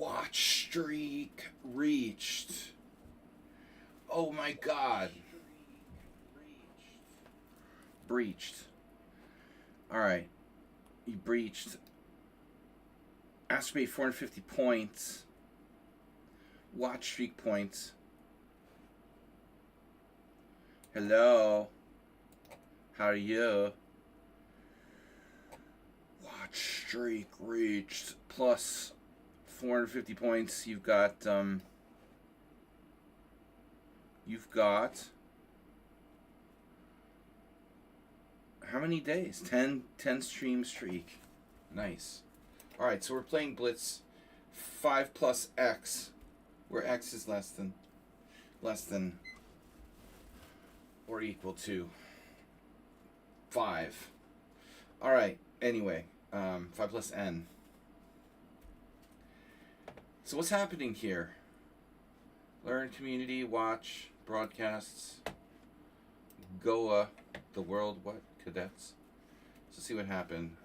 Watch streak reached. Oh my god. Breached. Alright. You breached. Aspirate 450 points. Watch streak points. Hello. How are you? Watch streak reached. Plus 450 points. You've got how many days? 10 stream streak. Nice. Alright, so we're playing Blitz 5 plus X, where X is less than or equal to 5. Alright, anyway, 5 plus N. So what's happening here? Learn, community, watch, broadcasts, Goa, the world, what? Cadets. So see what happened.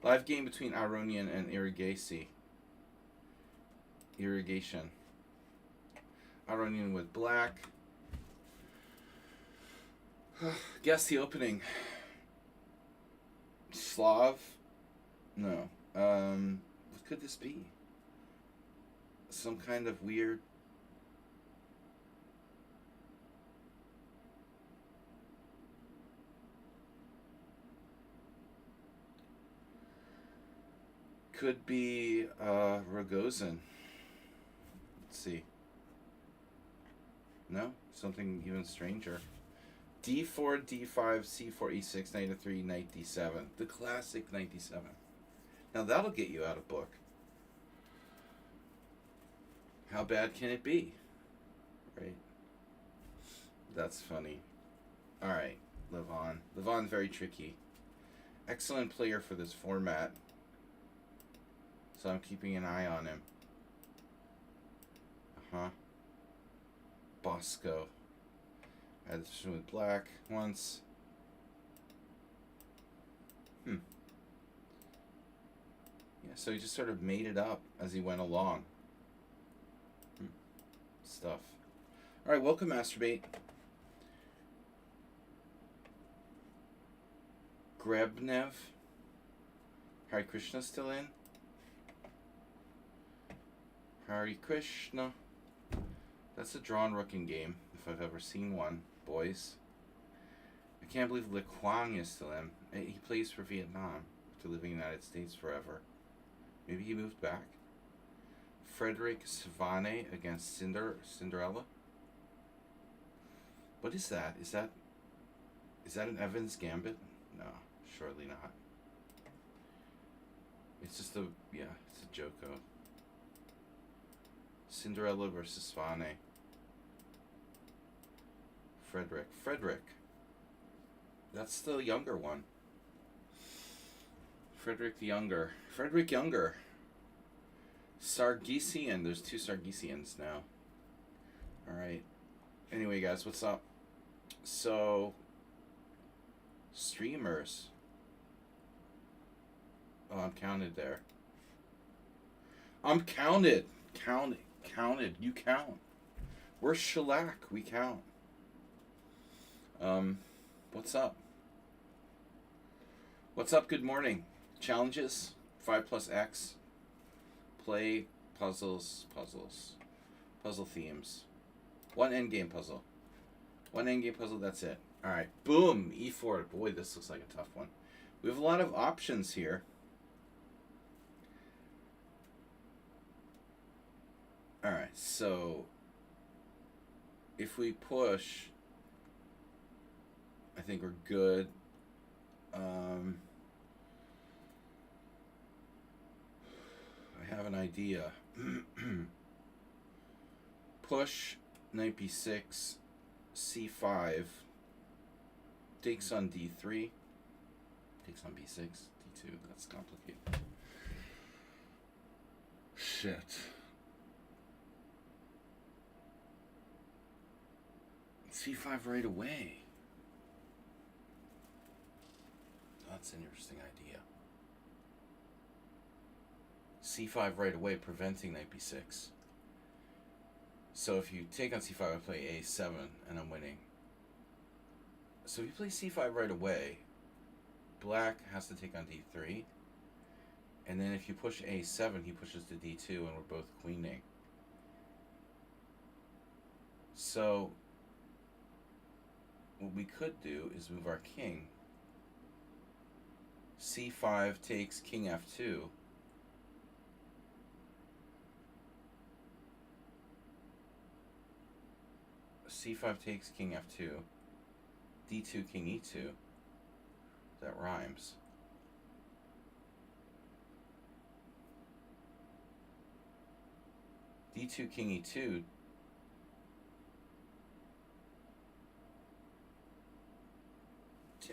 Live game between Ironian and Irrigation. Ironian with black. Guess the opening. Slav? No. What could this be? Some kind of weird... Could be Rogozin. Let's see. No? Something even stranger. D4, D5, C4, E6, knight of 3, knight D7. The classic knight D7. Now that'll get you out of book. How bad can it be? Right? That's funny. Alright, Levon. Levon's very tricky. Excellent player for this format. So I'm keeping an eye on him. Bosco. I had this with black once. Yeah, so he just sort of made it up as he went along. Stuff. Alright, welcome, Masturbate. Grebnev. Hare Krishna still in? Hare Krishna. That's a drawn rooking game, if I've ever seen one, boys. I can't believe Le Quang is still in. He plays for Vietnam after living in the United States forever. Maybe he moved back. Frederick Svane against Cinderella. What is that? Is that an Evans Gambit? No, surely not. It's just it's a Joko. Cinderella versus Svane. Frederick. That's the younger one. Frederick Younger. Sargisian. There's 2 Sargisians now. Alright. Anyway, guys, what's up? So, streamers. Oh, I'm counted there. I'm counted. Counted. You count. We're shellac. We count. What's up? What's up? Good morning. Challenges. 5 plus X. Play puzzles. Puzzle themes. One endgame puzzle. That's it. Alright. Boom. E4. Boy, this looks like a tough one. We have a lot of options here. Alright, so if we push, I think we're good. I have an idea. Push, knight b6, c5, takes on d3, takes on b6, d2. That's complicated. Shit. c5 right away. That's an interesting idea. c5 right away, preventing knight b6. So if you take on c5, I play a7, and I'm winning. So if you play c5 right away, black has to take on d3. And then if you push a7, he pushes to d2, and we're both queening. So what we could do is move our king. c5 takes king f2. c5 takes king f2. d2 king e2. That rhymes. d2 king e2.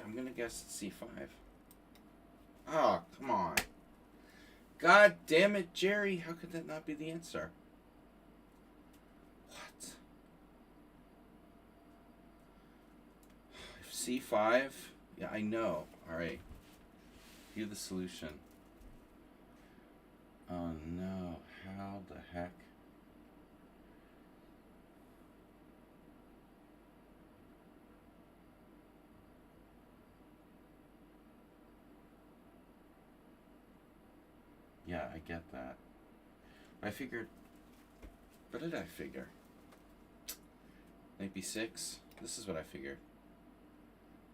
I'm gonna guess c5. Oh, come on. God damn it, Jerry. How could that not be the answer? What? If c5? Yeah, I know. Alright. View the solution. Oh no. How the heck? Yeah, I get that. I figured... What did I figure? Knight b6? This is what I figured.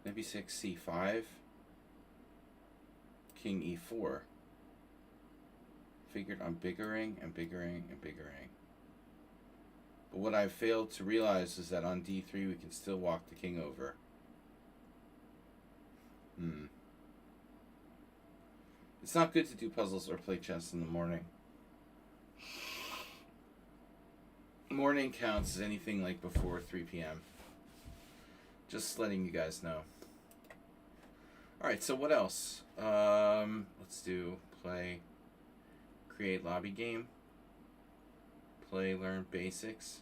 Knight b6, c5. King e4. Figured I'm biggering and biggering and biggering. But what I failed to realize is that on d3 we can still walk the king over. It's not good to do puzzles or play chess in the morning. Morning counts as anything like before 3 p.m. Just letting you guys know. Alright, so what else? Let's do play, create lobby game, play, learn basics,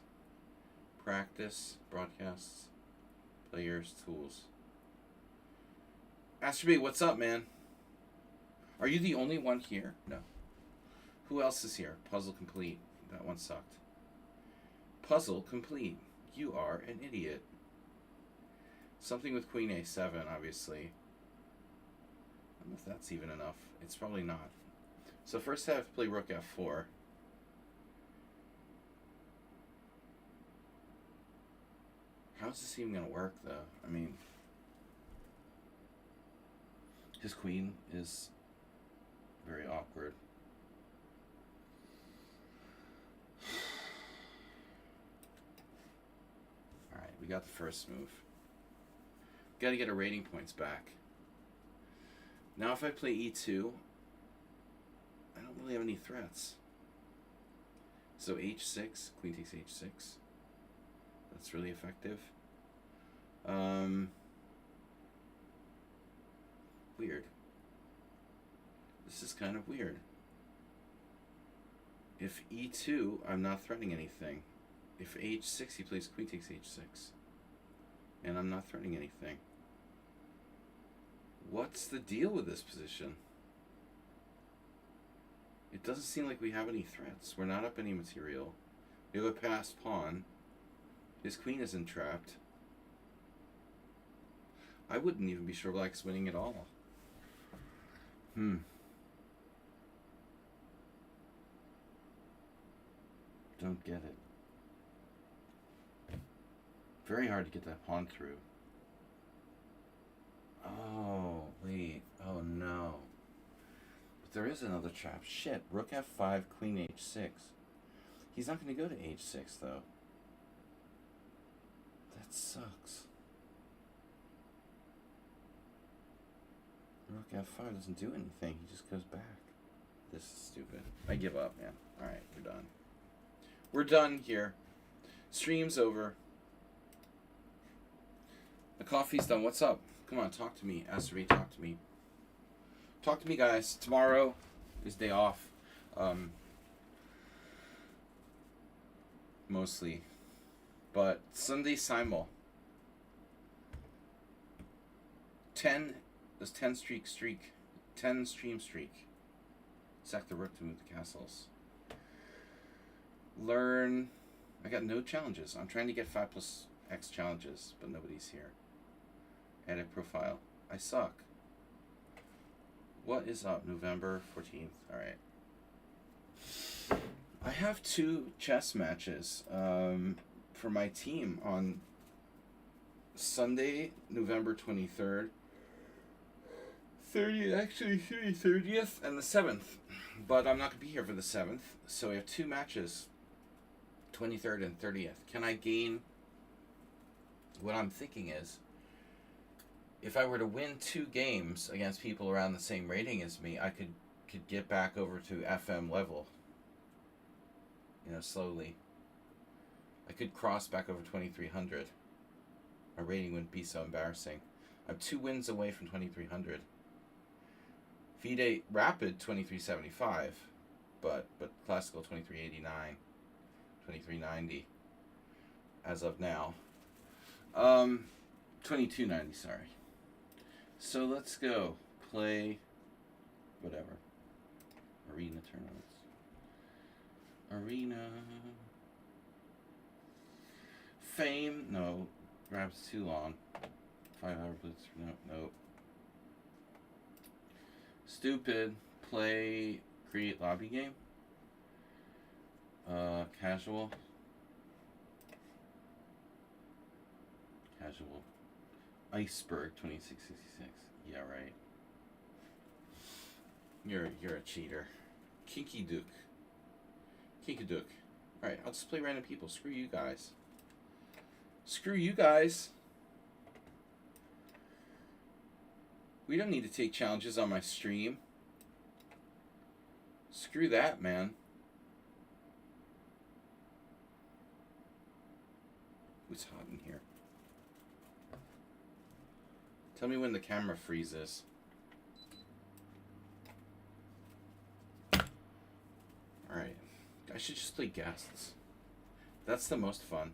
practice, broadcasts, players, tools. Aster B, what's up, man? Are you the only one here? No. Who else is here? Puzzle complete. That one sucked. Puzzle complete. You are an idiot. Something with queen a7, obviously. I don't know if that's even enough. It's probably not. So first I have to play rook f4. How's this even going to work, though? I mean, his queen is very awkward. Alright, we got the first move. Got to get our rating points back. Now if I play e2, I don't really have any threats. So h6, queen takes h6. That's really effective. Weird. This is kind of weird. If e2, I'm not threatening anything. If h6, he plays queen takes h6. And I'm not threatening anything. What's the deal with this position? It doesn't seem like we have any threats. We're not up any material. We have a passed pawn. His queen isn't trapped. I wouldn't even be sure black's winning at all. Don't get it. Very hard to get that pawn through. Oh, wait. Oh, no. But there is another trap. Shit. Rook f5, queen h6. He's not going to go to h6, though. That sucks. Rook f5 doesn't do anything. He just goes back. This is stupid. I give up, man. Alright, we're done. We're done here. Stream's over. The coffee's done. What's up? Come on, talk to me. Aster B, talk to me. Talk to me, guys. Tomorrow is day off. Mostly. But Sunday simul. 10 stream streak. Sack the rook to move the castles. Learn. I got no challenges. I'm trying to get 5+X challenges, but nobody's here. Edit profile. I suck. What is up? November 14th. Alright. I have 2 chess matches for my team on Sunday, November 23rd. 30th and the 7th. But I'm not going to be here for the 7th. So we have 2 matches. 23rd and 30th. Can I gain? What I'm thinking is, if I were to win 2 games against people around the same rating as me, I could get back over to FM level. You know, slowly. I could cross back over 2300. My rating wouldn't be so embarrassing. I'm 2 wins away from 2300. FIDE Rapid 2375, but Classical 2389, 2390 as of now. 2290, sorry. So let's go play whatever. Arena tournaments. Arena. Fame, no. Grabs too long. 5-hour blitz, no. Stupid. Play, create lobby game. Casual. Iceberg 2666. Yeah, right. You're a cheater. Kinky Duke. Alright, I'll just play random people. Screw you guys. We don't need to take challenges on my stream. Screw that, man. It's hot in here. Tell me when the camera freezes. Alright. I should just play guests. That's the most fun.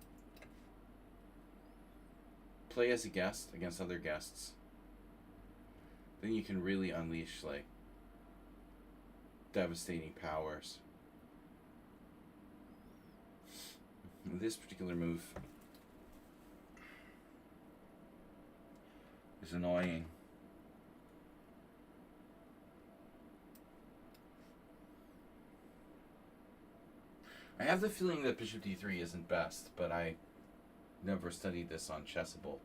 Play as a guest against other guests. Then you can really unleash, like, devastating powers. This particular move is annoying. I have the feeling that Bishop D3 isn't best, but I never studied this on Chessable.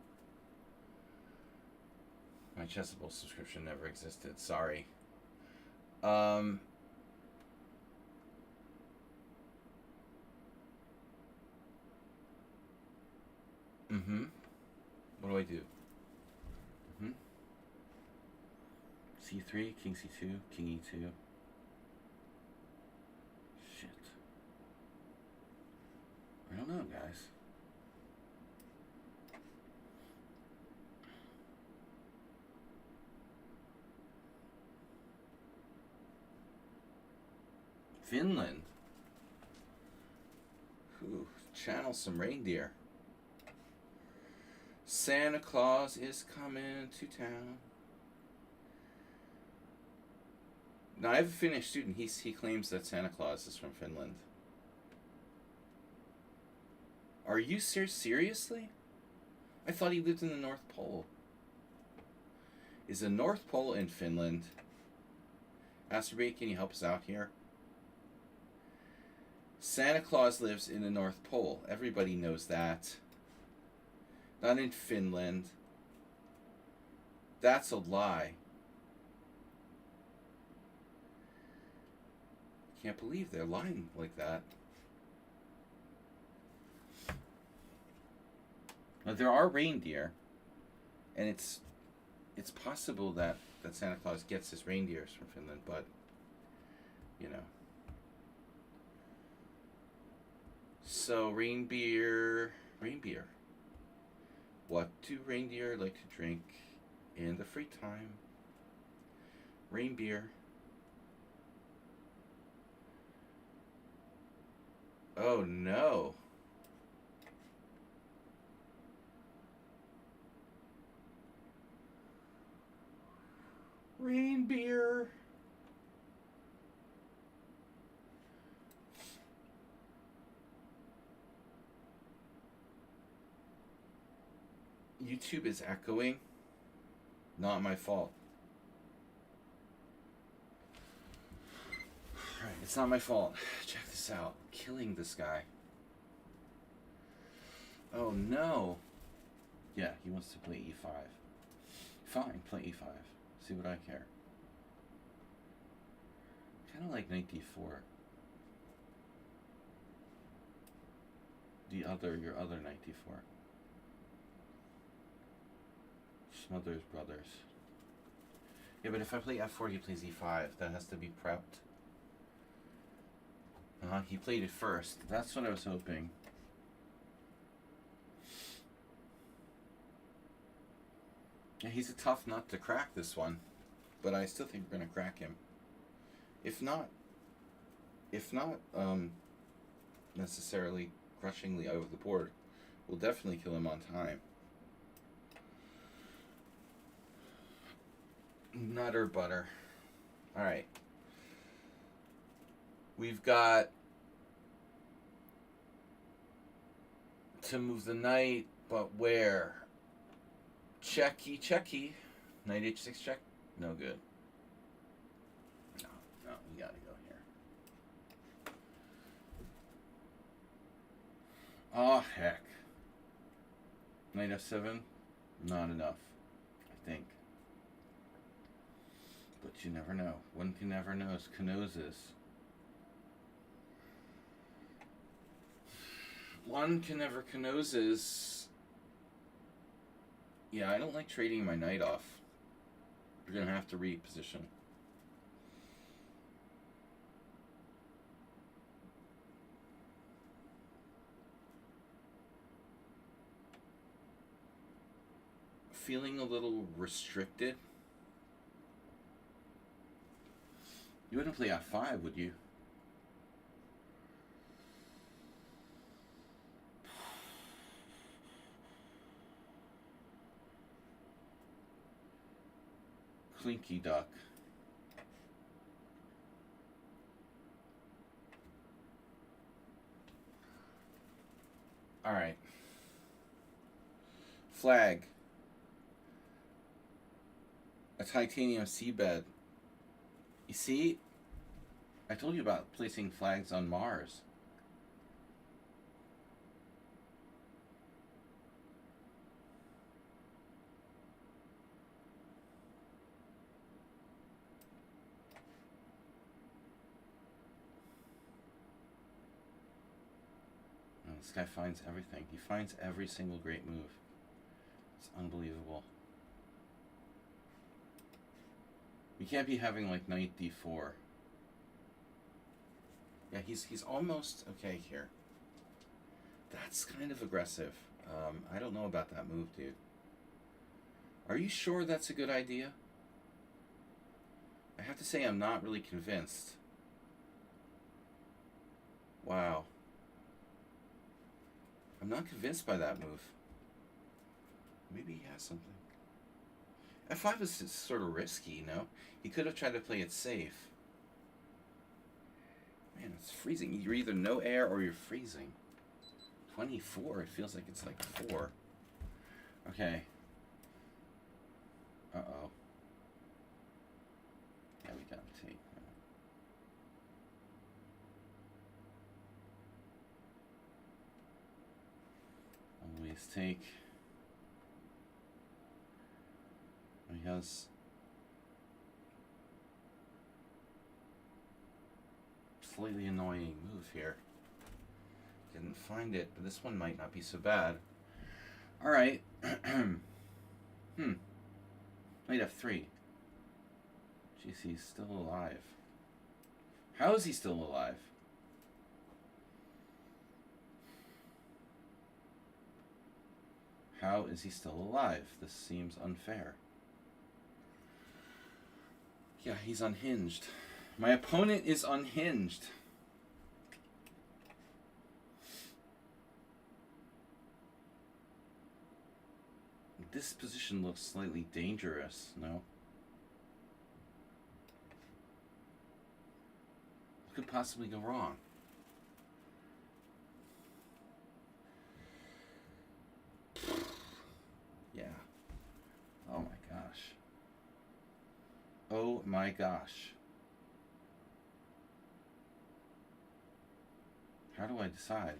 My Chessable subscription never existed. Sorry. What do I do? C3, King C2, King E2. Shit. I don't know, guys. Finland. Ooh, channel some reindeer. Santa Claus is coming to town. Now, I have a Finnish student. He claims that Santa Claus is from Finland. Are you seriously? I thought he lived in the North Pole. Is the North Pole in Finland? Asterbate, can you help us out here? Santa Claus lives in the North Pole. Everybody knows that. Not in Finland. That's a lie. Can't believe they're lying like that. Now, there are reindeer, and it's possible that Santa Claus gets his reindeers from Finland, but you know. So reindeer. What do reindeer like to drink in the free time? Reindeer. Oh no. Reindeer. YouTube is echoing. Not my fault. Alright, it's not my fault. Check this out. Killing this guy. Oh no. Yeah, he wants to play e5. Fine, play e5. See what I care. Kind of like knight d4. Your other knight d4. Smother's brothers. Yeah, but if I play f4, he plays e5. That has to be prepped. He played it first. That's what I was hoping. Yeah, he's a tough nut to crack, this one. But I still think we're going to crack him. If not necessarily crushingly out of the board, we'll definitely kill him on time. Nutter butter. Alright. We've got to move the knight, but where? Checky, checky. Knight h6 check. No good. No, we gotta go here. Oh, heck. Knight f7. Not enough, I think. But you never know. One can never know. Canoses. One can never canoses. Yeah, I don't like trading my knight off. You're going to have to reposition. Feeling a little restricted. You wouldn't play f5, would you? Clinky duck. All right. Flag. A titanium seabed. You see, I told you about placing flags on Mars. Oh, this guy finds everything. He finds every single great move. It's unbelievable. You can't be having like knight d4. Yeah, he's almost okay here. That's kind of aggressive. I don't know about that move, dude. Are you sure that's a good idea? I have to say I'm not really convinced. Wow. I'm not convinced by that move. Maybe he has something. f5 is sort of risky, you know? He could have tried to play it safe. Man, it's freezing. You're either no air or you're freezing. 24, it feels like it's like 4. Okay. Uh-oh. Yeah, we gotta take. Always take. He has slightly annoying move here. Didn't find it, but this one might not be so bad. Alright. Knight f3. Jeez, he's still alive. How is he still alive? How is he still alive? This seems unfair. Yeah, he's unhinged. My opponent is unhinged. This position looks slightly dangerous, no? What could possibly go wrong? Yeah, my gosh. How do I decide?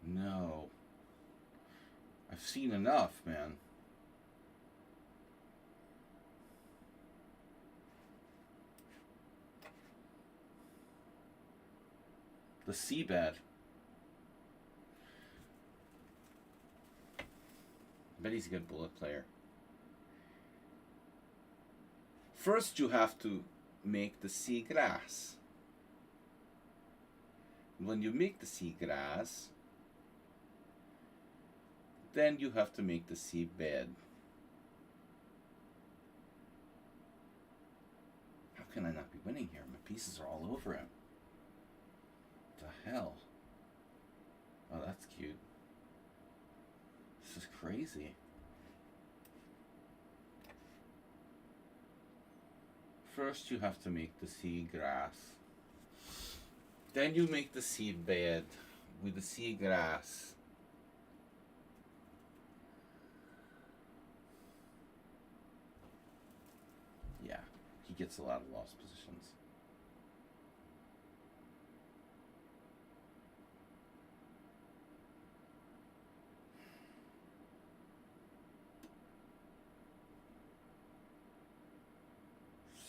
No. I've seen enough, man. The seabed. I bet he's a good bullet player. First you have to make the seagrass. When you make the seagrass, then you have to make the seabed. How can I not be winning here? My pieces are all over him. What the hell? Oh, that's cute. This is crazy. First you have to make the seagrass. Then you make the seabed with the seagrass. Yeah, he gets a lot of lost positions.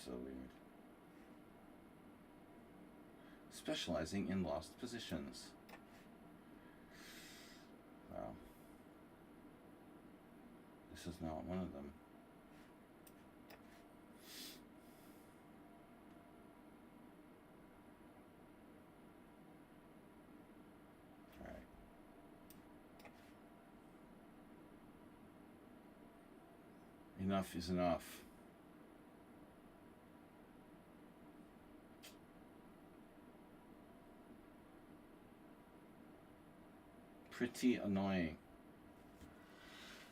So weird. Specializing in lost positions. Wow. This is not one of them. Alright. Enough is enough. Pretty annoying.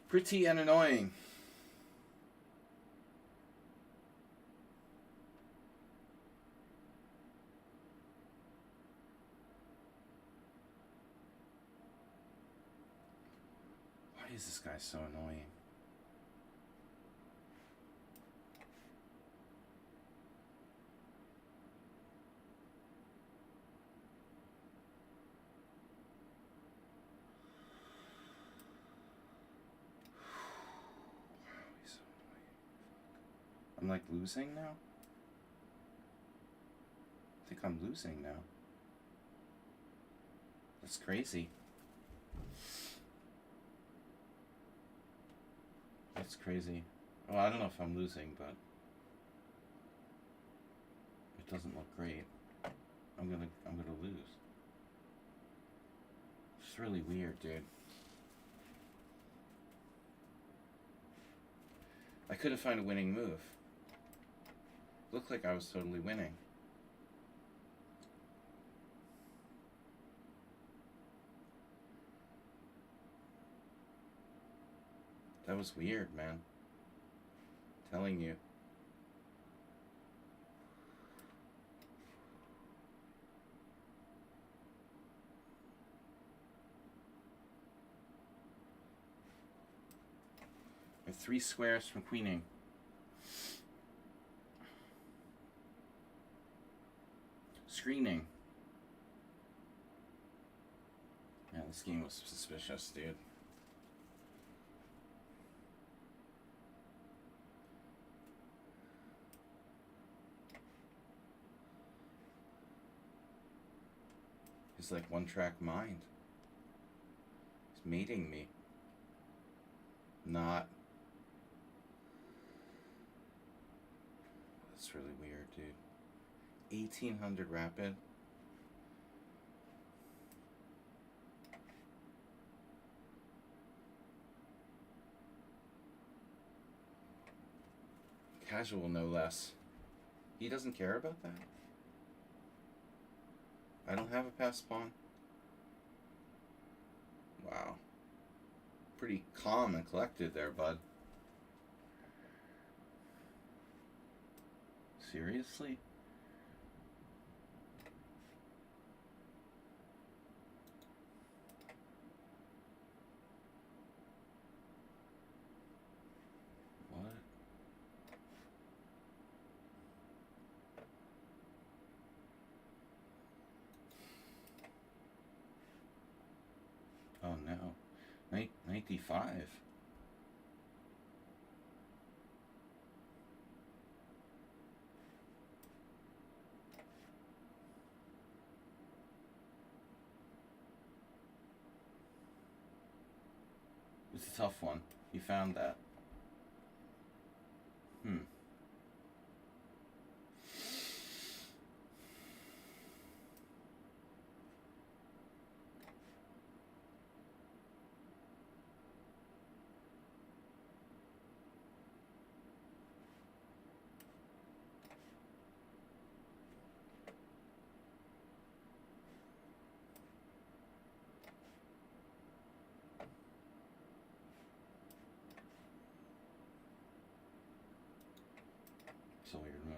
Pretty and annoying. Why is this guy so annoying? I'm like losing now? I think I'm losing now. That's crazy. That's crazy. Well, I don't know if I'm losing, but it doesn't look great. I'm gonna lose. It's really weird, dude. I couldn't find a winning move. Looked like I was totally winning. That was weird, man. Telling you. I have 3 squares from queening. Screening. Yeah, this game was suspicious, dude. He's like one-track mind. He's mating me. Not. That's really weird, dude. 1800 rapid. Casual, no less. He doesn't care about that? I don't have a passed pawn. Wow. Pretty calm and collected there, bud. Seriously? 55. It's a tough one. You found that. It's a weird move.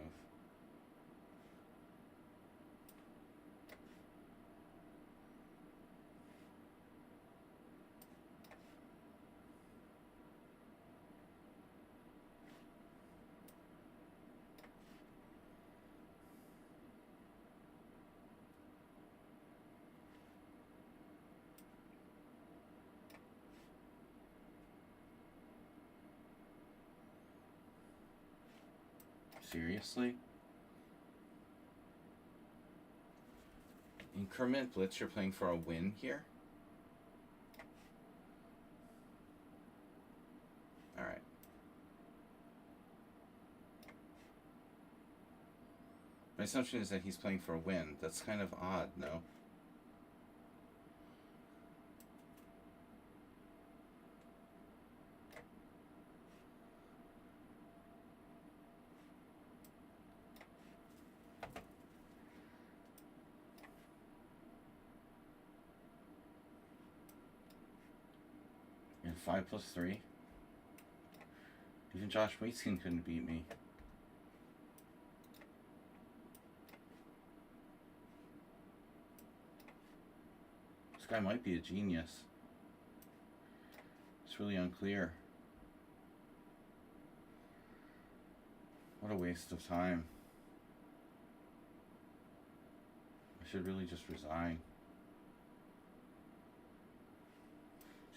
Seriously? Increment Blitz, you're playing for a win here? Alright. My assumption is that he's playing for a win. That's kind of odd, no? And 5 plus 3? Even Josh Waitzkin couldn't beat me. This guy might be a genius. It's really unclear. What a waste of time. I should really just resign.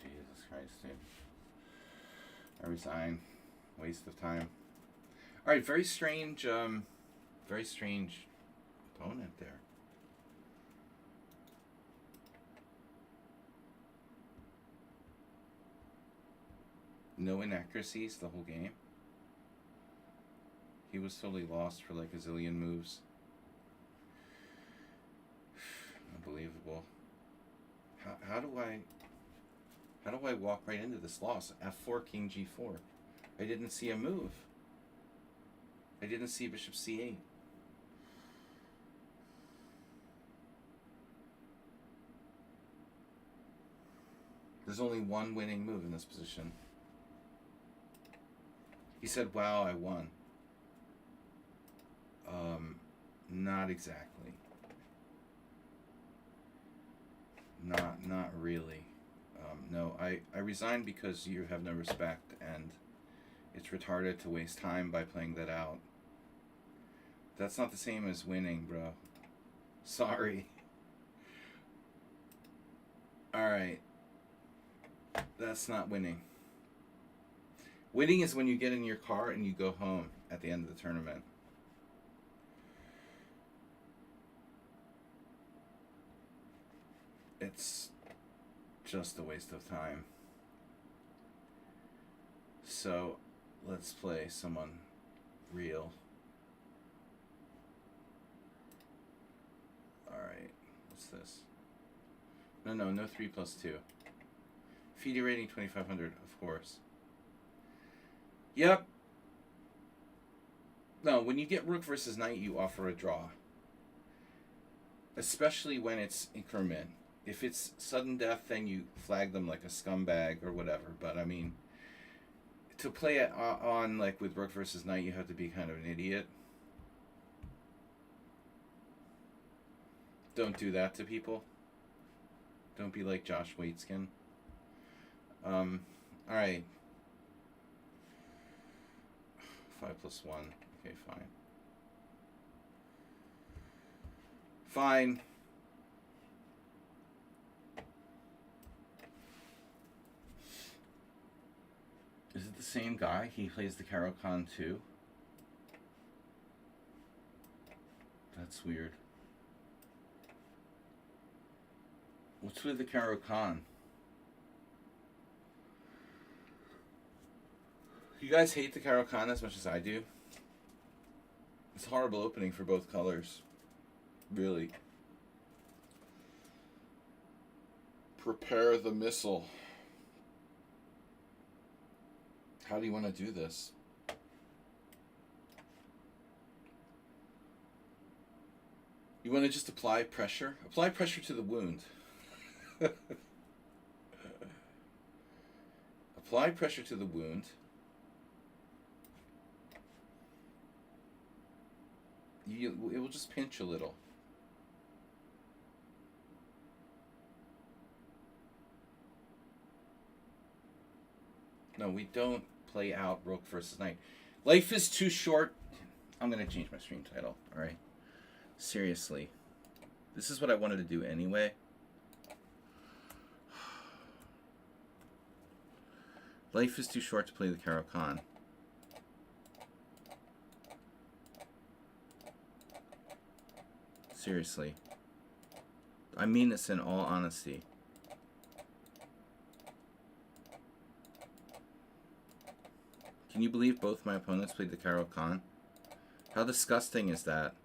Jesus Christ, dude. I resign. Waste of time. Alright, very strange opponent there. No inaccuracies the whole game. He was totally lost for like a zillion moves. Unbelievable. How do I walk right into this loss? F4, King G4. I didn't see a move. I didn't see Bishop C8. There's only one winning move in this position. He said, wow, I won. Not exactly. Not really. No, I resigned because you have no respect, and it's retarded to waste time by playing that out. That's not the same as winning, bro. Sorry. Alright. That's not winning. Winning is when you get in your car and you go home at the end of the tournament. It's just a waste of time. So, let's play someone real. Alright, what's this? No 3 plus 2. FIDE rating 2500, of course. Yep. No, when you get Rook versus Knight, you offer a draw. Especially when it's increment. If it's sudden death, then you flag them like a scumbag or whatever. But, I mean, to play it on, like, with Rook versus Knight, you have to be kind of an idiot. Don't do that to people. Don't be like Josh Waitzkin. Alright. 5 plus 1. Okay, fine. Fine. same guy. He plays the Caro-Kann too. That's weird. What's with the Caro-Kann? You guys hate the Caro-Kann as much as I do? It's a horrible opening for both colors. Really. Prepare the missile. How do you want to do this? You want to just apply pressure? Apply pressure to the wound. Apply pressure to the wound. It will just pinch a little. No, we don't play out Rook versus Knight. Life is too short. I'm going to change my stream title, alright? Seriously. This is what I wanted to do anyway. Life is too short to play the Caro-Kann. Seriously. I mean this in all honesty. Can you believe both my opponents played the Caro-Kann? How disgusting is that?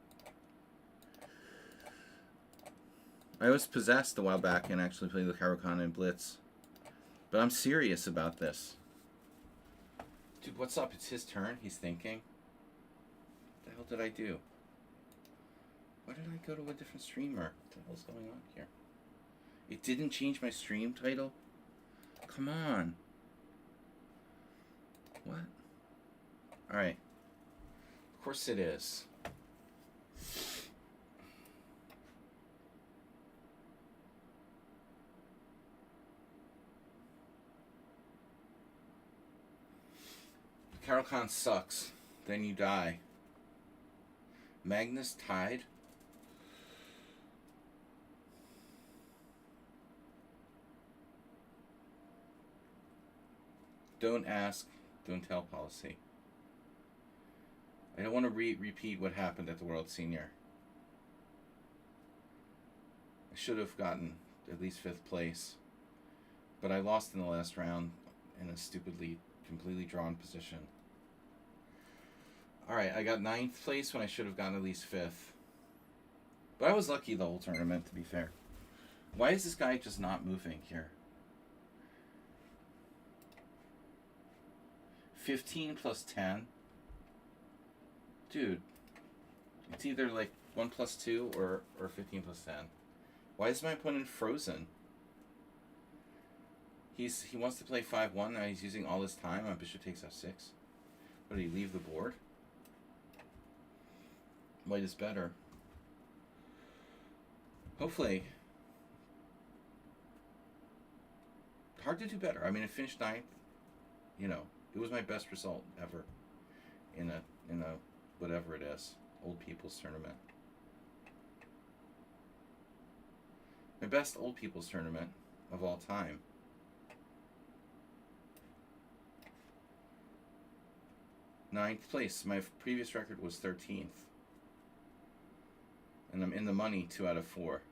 I was possessed a while back and actually played the Caro-Kann in Blitz. But I'm serious about this. Dude, what's up? It's his turn. He's thinking. What the hell did I do? Why did I go to a different streamer? What the hell's going on here? It didn't change my stream title? Come on. What? Alright. Of course it is. Caro-Kann sucks. Then you die. Magnus tied. Don't ask, don't tell policy. I don't want to repeat what happened at the World Senior. I should have gotten at least 5th place. But I lost in the last round in a stupidly, completely drawn position. Alright, I got 9th place when I should have gotten at least 5th. But I was lucky the whole tournament, to be fair. Why is this guy just not moving here? 15 plus 10? Dude. It's either like 1 plus 2 or 15 plus 10. Why is my opponent frozen? He wants to play 5-1, now he's using all his time on bishop takes f6. What, did he leave the board? White is better. Hopefully. Hard to do better. I mean, I finished 9th. You know, it was my best result ever in a whatever it is, old people's tournament. My best old people's tournament of all time. Ninth place. My previous record was 13th. And I'm in the money 2 out of 4.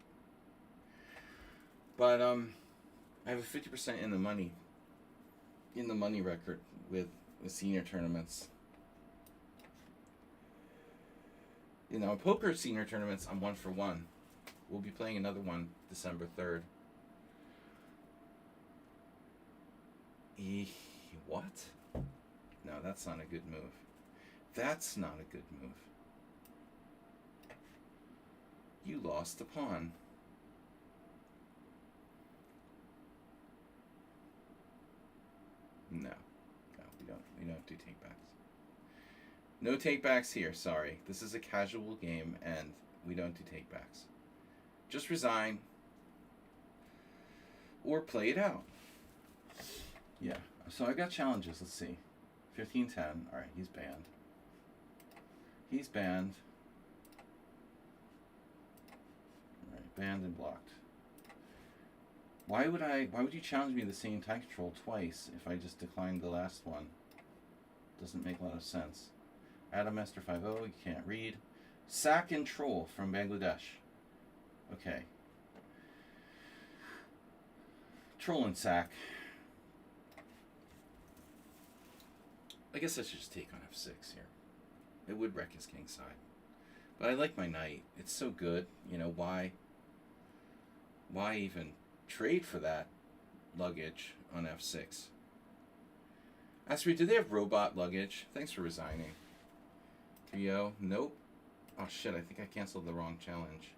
But I have a 50% in the money record with the senior tournaments. You know, poker senior tournaments, I'm 1 for 1. We'll be playing another one December 3rd. What? No, that's not a good move. That's not a good move. You lost a pawn. No, we don't do takebacks. No takebacks here. Sorry, this is a casual game, and we don't do takebacks. Just resign or play it out. Yeah. So I got challenges. Let's see. 15-10. All right, he's banned. He's banned. All right, banned and blocked. Why would you challenge me the same time control twice if I just declined the last one? Doesn't make a lot of sense. Adam Master 5-0, you can't read. Sack and Troll from Bangladesh. Okay. Troll and Sack. I guess I should just take on F6 here. It would wreck his king side. But I like my knight. It's so good. You know, why even trade for that luggage on F6? Astrid, do they have robot luggage? Thanks for resigning. Trio, nope. Oh shit, I think I canceled the wrong challenge.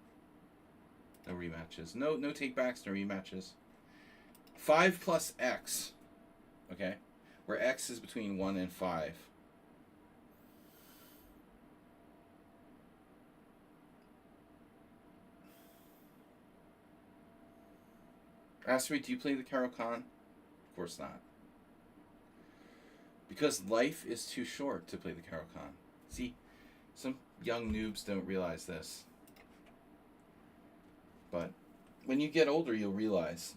No rematches. No takebacks, no rematches. 5 plus X. Okay? Where X is between 1 and 5. Astrid, do you play the Caro-Kann? Of course not. Because life is too short to play the Caro-Kann. See, some young noobs don't realize this. But when you get older, you'll realize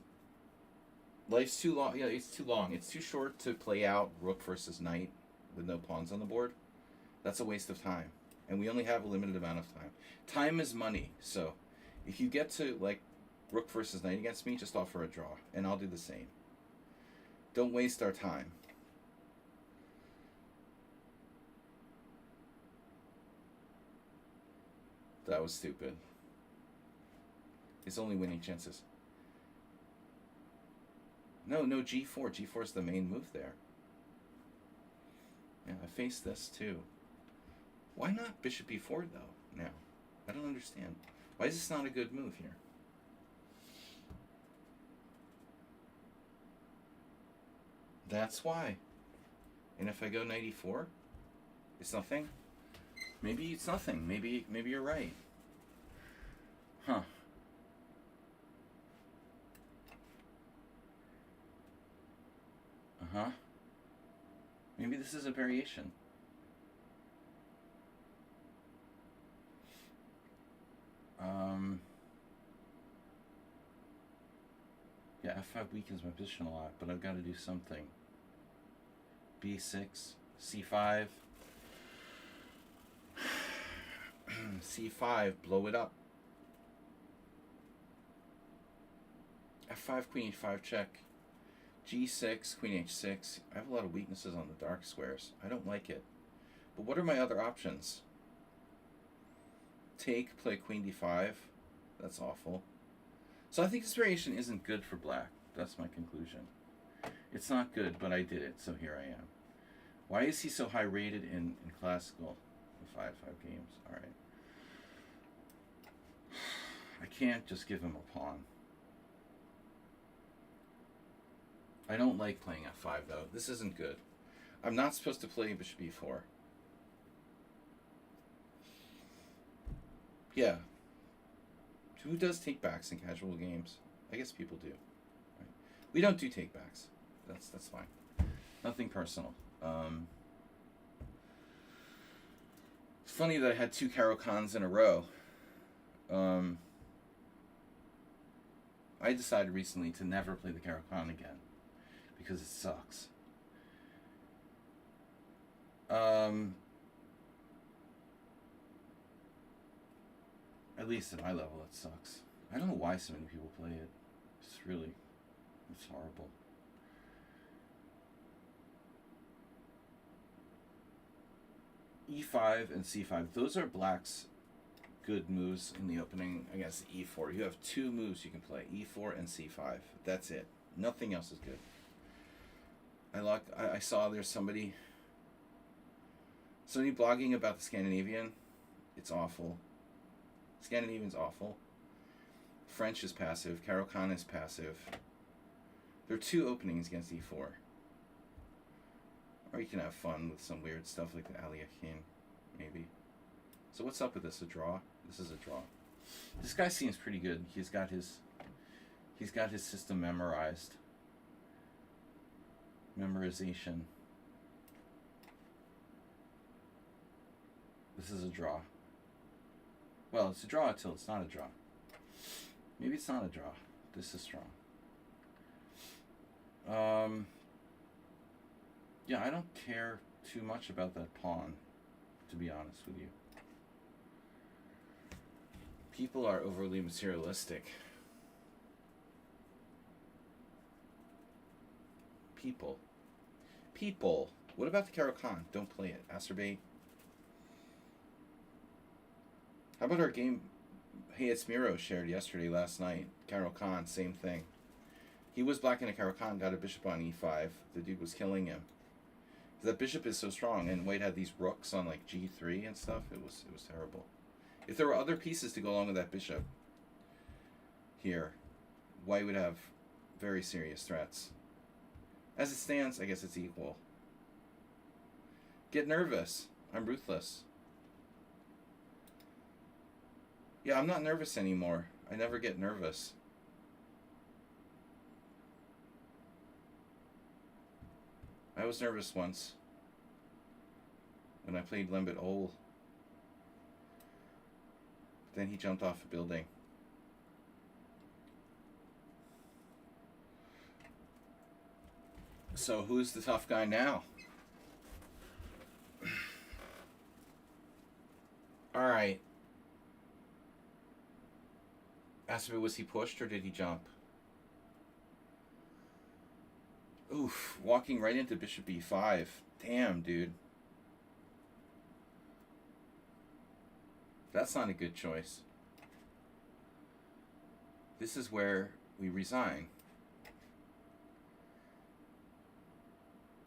life's too long. Yeah, it's too long. It's too short to play out rook versus knight with no pawns on the board. That's a waste of time. And we only have a limited amount of time. Time is money. So if you get to, like, rook versus knight against me, just offer a draw. And I'll do the same. Don't waste our time. That was stupid. It's only winning chances. No, G4. G4 is the main move there. Yeah, I faced this too. Why not bishop b4 though, now? I don't understand. Why is this not a good move here? That's why. And if I go knight e4, it's nothing? Maybe it's nothing. Maybe you're right. Huh. Uh-huh. Maybe this is a variation. Yeah, f5 weakens my position a lot, but I've got to do something. b6, c5. c5, blow it up. f5, queen e5 check. g6, queen h6. I have a lot of weaknesses on the dark squares. I don't like it. But what are my other options? Take, play queen d5. That's awful. So I think this variation isn't good for black. That's my conclusion. It's not good, but I did it, so here I am. Why is he so high rated in classical? The 5-5 games. Alright. I can't just give him a pawn. I don't like playing f5 though. This isn't good. I'm not supposed to play bishop e4. Yeah. Who does takebacks in casual games? I guess people do. Right? We don't do takebacks. That's fine. Nothing personal. It's funny that I had 2 Caro-Kanns in a row. I decided recently to never play the Caro-Kann again because it sucks. At least at my level, it sucks. I don't know why so many people play it. It's horrible. E5 and C5, those are black's good moves in the opening against E4. You have 2 moves you can play, E4 and C5. That's it. Nothing else is good. I saw there's somebody blogging about the Scandinavian. It's awful. Scandinavian's awful. French is passive. Caro-Kann is passive. There are 2 openings against E4. Or you can have fun with some weird stuff like the Aliakin, maybe. So what's up with this? A draw? This is a draw. This guy seems pretty good. He's got his system memorized. Memorization. This is a draw. Well, it's a draw until it's not a draw. Maybe it's not a draw. This is strong. Yeah, I don't care too much about that pawn, to be honest with you. People are overly materialistic. People. What about the Caro-Kann? Don't play it. Acerbate. How about our game Hey It's Miro shared last night? Caro-Kann, same thing. He was black in a Caro-Kann, got a bishop on e5. The dude was killing him. That bishop is so strong, and white had these rooks on like g3 and stuff. It was terrible. If there were other pieces to go along with that bishop here, white would have very serious threats. As it stands, I guess it's equal. Get nervous. I'm ruthless. Yeah, I'm not nervous anymore. I never get nervous. I was nervous once when I played Lembit Ol. Then he jumped off a building. So who's the tough guy now? Alright. Asked me, was he pushed or did he jump? Oof, walking right into bishop e5. Damn, dude. That's not a good choice. This is where we resign.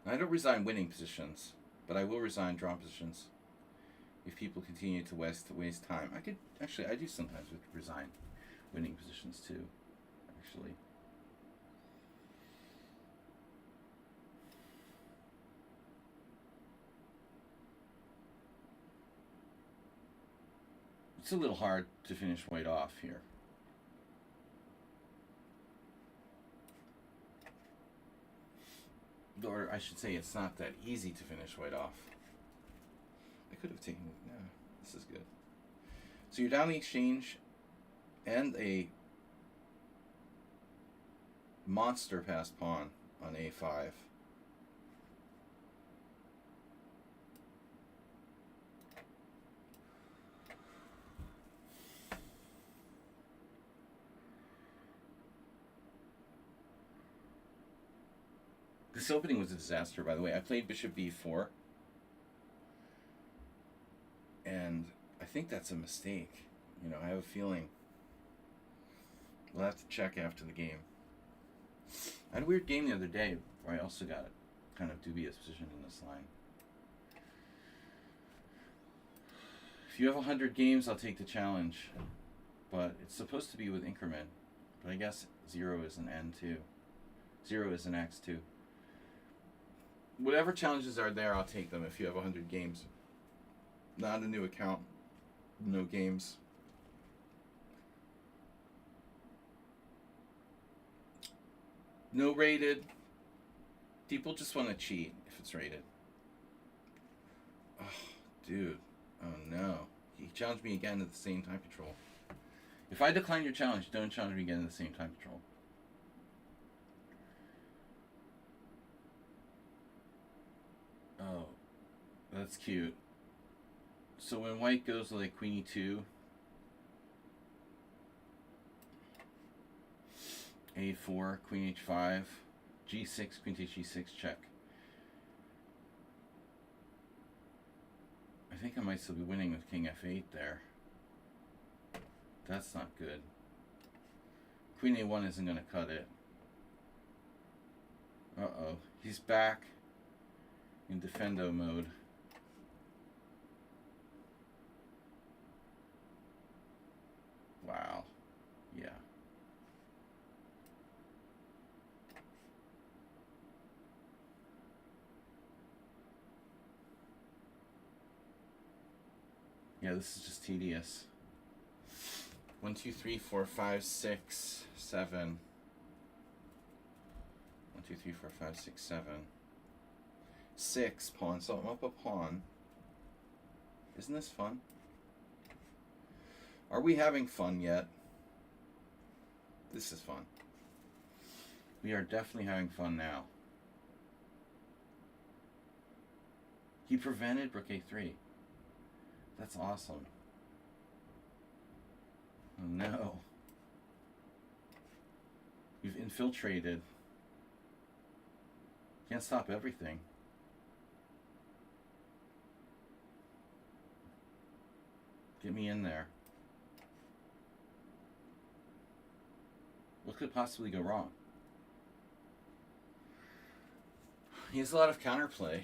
I don't resign winning positions, but I will resign draw positions if people continue to waste time. I do sometimes resign winning positions too, actually. It's a little hard to finish white off here. Or I should say it's not that easy to finish white off. I could have taken it. No, this is good. So you're down the exchange and a monster passed pawn on a5. This opening was a disaster, by the way. I played bishop b4, and I think that's a mistake. You know, I have a feeling. We'll have to check after the game. I had a weird game the other day where I also got a kind of dubious position in this line. If you have 100 games, I'll take the challenge, but it's supposed to be with increment. But I guess 0 is an N too. 0 is an X too. Whatever challenges are there, I'll take them if you have 100 games. Not a new account. No games. No rated. People just want to cheat if it's rated. Oh, dude. Oh, no. He challenged me again at the same time control. If I decline your challenge, don't challenge me again at the same time control. Oh, that's cute. So when white goes to like queen e2, a4, queen h5, g6, queen takes g6, check. I think I might still be winning with king f8 there. That's not good. Queen a1 isn't going to cut it. Uh-oh. He's back in defendo mode. Wow. Yeah. Yeah, this is just tedious. 1, 2, 3, 4, 5, 6, 7. 1, 2, 3, 4, 5, 6, 7. 6 pawns. So I'm up a pawn. Isn't this fun? Are we having fun yet? This is fun. We are definitely having fun now. He prevented rook a3. That's awesome. Oh no. You've infiltrated. Can't stop everything. Get me in there. What could possibly go wrong? He has a lot of counterplay.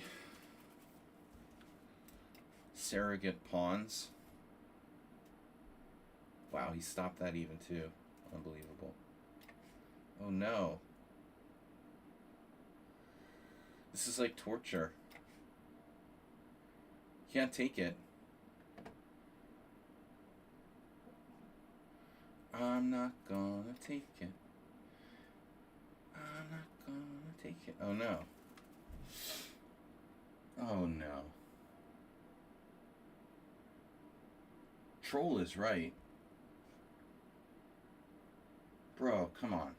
Surrogate pawns. Wow, he stopped that even too. Unbelievable. Oh no. This is like torture. Can't take it. I'm not gonna take it. I'm not gonna take it. Oh no. Oh no. Troll is right. Bro, come on.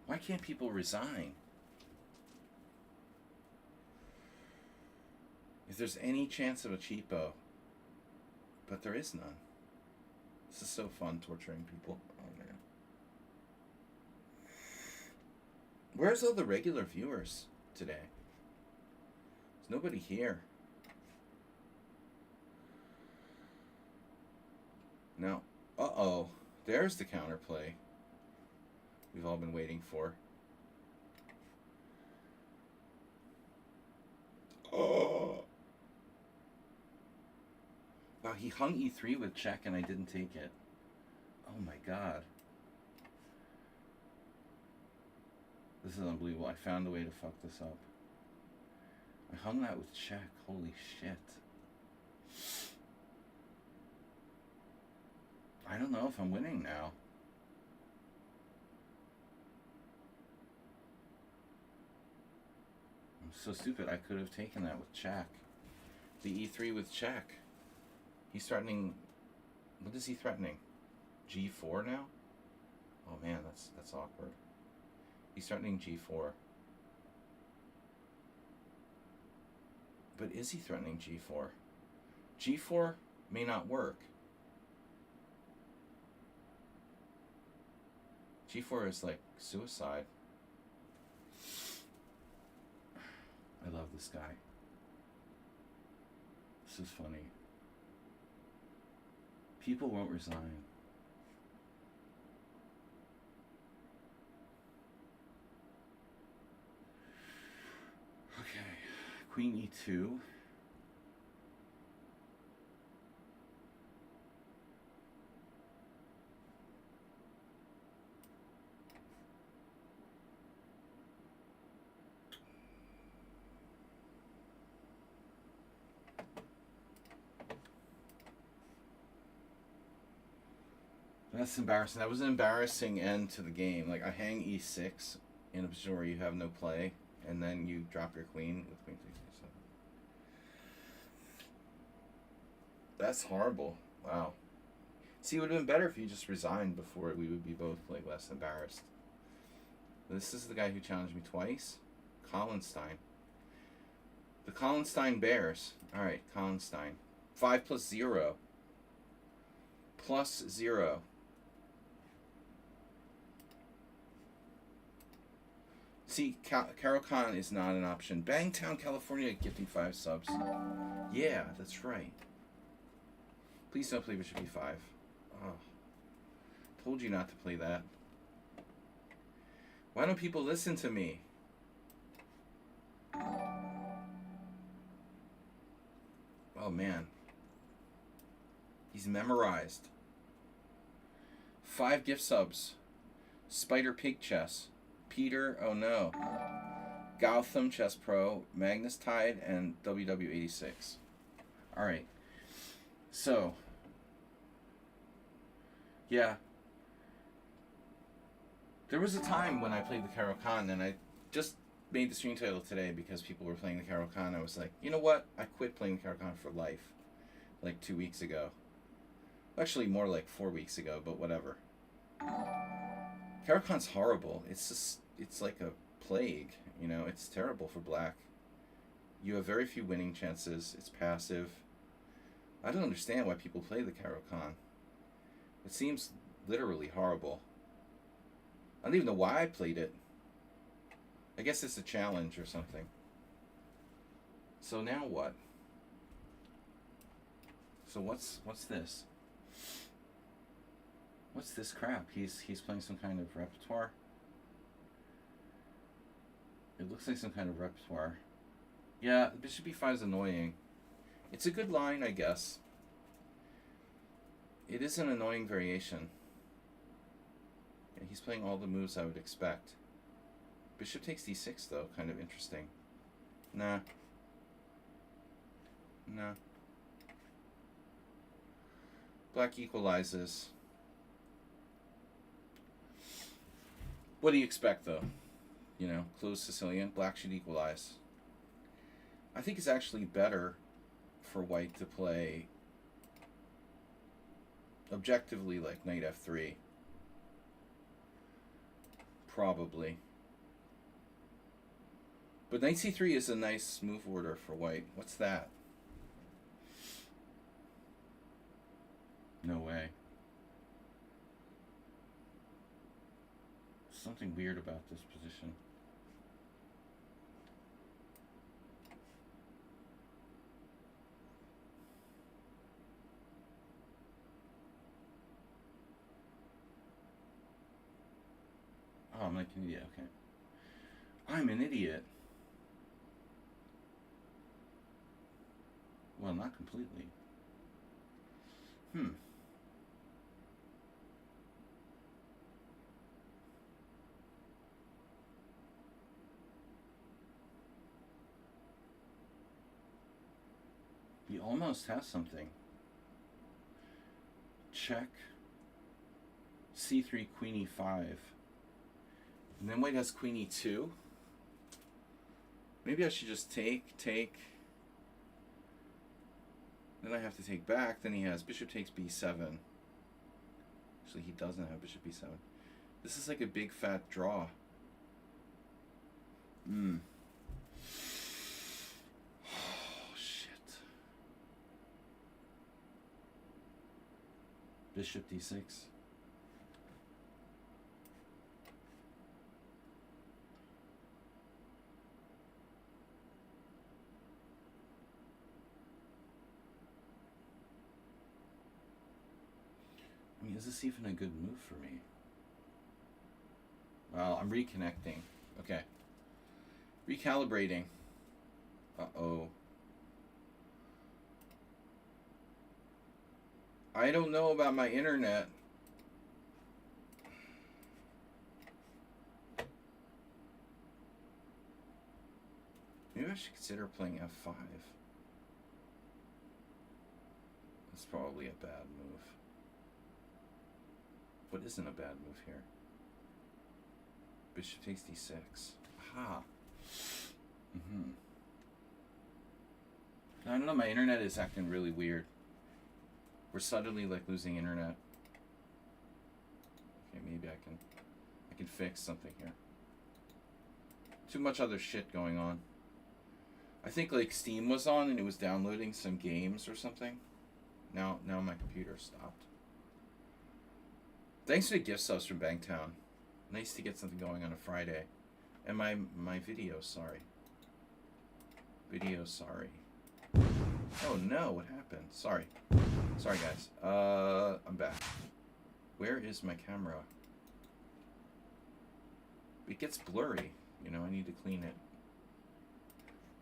Why can't people resign? If there's any chance of a cheapo, but there is none. This is so fun torturing people. Oh man. Where's all the regular viewers today? There's nobody here. No. Uh-oh. There's the counterplay we've all been waiting for. Oh. Wow, he hung e3 with check and I didn't take it. Oh my god. This is unbelievable. I found a way to fuck this up. I hung that with check. Holy shit. I don't know if I'm winning now. I'm so stupid. I could have taken that with check. The e3 with check. He's threatening. What is he threatening? G4 now? Oh man, that's awkward. He's threatening G4. But is he threatening G4? G4 may not work. G4 is like suicide. I love this guy. This is funny. People won't resign. Okay, Queen E2. That's embarrassing. That was an embarrassing end to the game. Like, I hang e6 in a position where you have no play, and then you drop your queen with queen 3. That's horrible. Wow. See, it would have been better if you just resigned before we would be both, like, less embarrassed. This is the guy who challenged me twice. Collinstein. The Collinstein Bears. Alright, Collinstein. 5 plus 0. Plus 0. See, Carol Khan is not an option. Bangtown, California, gifting 5 subs. Yeah, that's right. Please don't play Bishop E5. Oh. Told you not to play that. Why don't people listen to me? Oh, man. He's memorized. 5 gift subs. Spider Pig Chess. Peter, oh no. Gotham Chess Pro, Magnus Tide, and WW86. Alright. So. Yeah. There was a time when I played the Carol Khan, and I just made the stream title today because people were playing the Carol Khan. I was like, you know what? I quit playing the Carol Khan for life. Like 2 weeks ago. Actually, more like 4 weeks ago, but whatever. Carol Khan's horrible. It's just, it's like a plague, you know? It's terrible for black. You have very few winning chances. It's passive. I don't understand why people play the Caro-Kann. It seems literally horrible. I don't even know why I played it. I guess it's a challenge or something. So now what? So what's this? What's this crap? He's playing some kind of repertoire. It looks like some kind of repertoire. Yeah, bishop b5 is annoying. It's a good line, I guess. It is an annoying variation. Yeah, he's playing all the moves I would expect. Bishop takes d6, though. Kind of interesting. Nah. Nah. Black equalizes. What do you expect, though? You know, closed Sicilian. Black should equalize. I think it's actually better for white to play objectively like knight f3. Probably. But knight c3 is a nice move order for white. What's that? No way. Something weird about this position. Oh, I'm like an idiot. Okay. I'm an idiot. Well, not completely. He almost has something. Check. c3, queen e5. And then white has queen e2. Maybe I should just take. Then I have to take back. Then he has bishop takes b7. Actually, he doesn't have bishop b7. This is like a big fat draw. Oh, shit. Bishop d6. I mean, is this even a good move for me? Well, I'm reconnecting. Okay. Recalibrating. Uh-oh. I don't know about my internet. Maybe I should consider playing f5. That's probably a bad move. What isn't a bad move here? Bishop takes d6. Aha. I don't know, my internet is acting really weird. We're suddenly like losing internet. Okay, maybe I can fix something here. Too much other shit going on. I think like Steam was on and it was downloading some games or something. Now my computer stopped. Thanks for the gift subs from Bangtown. Nice to get something going on a Friday. And my video, sorry. Video, sorry. Oh no, what happened? Sorry. Sorry guys. I'm back. Where is my camera? It gets blurry. You know, I need to clean it.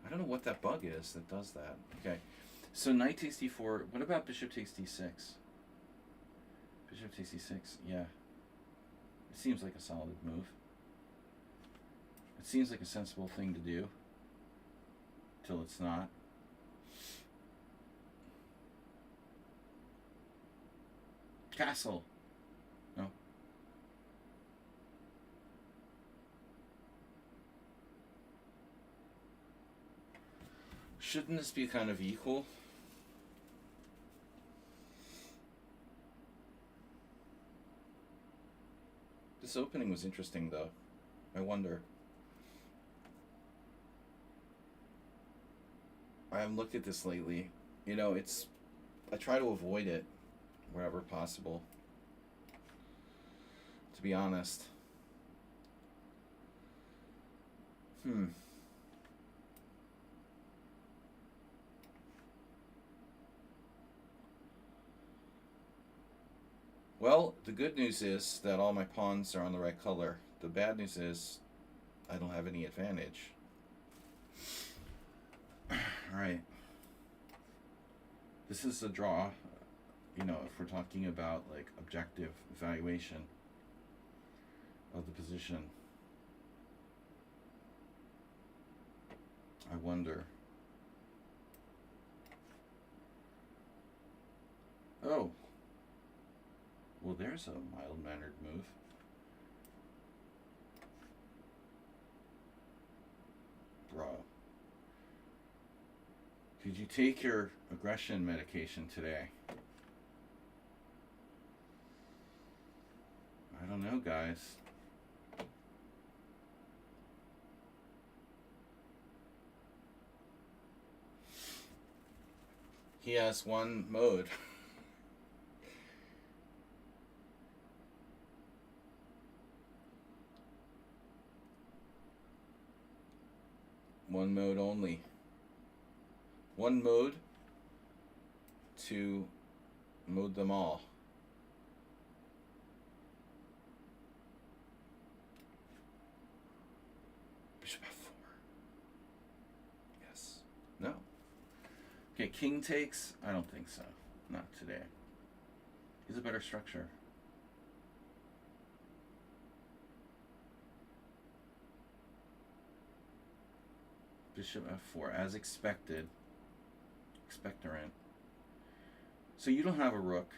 I don't know what that bug is that does that. Okay. So knight takes d4. What about bishop takes d6? Bishop takes d6. Yeah. It seems like a solid move. It seems like a sensible thing to do. Till it's not. Castle. No. Shouldn't this be kind of equal? This opening was interesting, though. I wonder. I haven't looked at this lately. You know, I try to avoid it wherever possible. To be honest. Well, the good news is that all my pawns are on the right color. The bad news is I don't have any advantage. Alright. This is a draw. You know, if we're talking about like objective evaluation of the position. I wonder. Oh. Well, there's a mild-mannered move. Bro. Did you take your aggression medication today? I don't know, guys. He has one mode. One mode only. One mode to mode them all. Bishop f4. Yes. No. Okay, king takes? I don't think so. Not today. He's a better structure. Bishop f4, as expected. Expectorant. So you don't have a rook.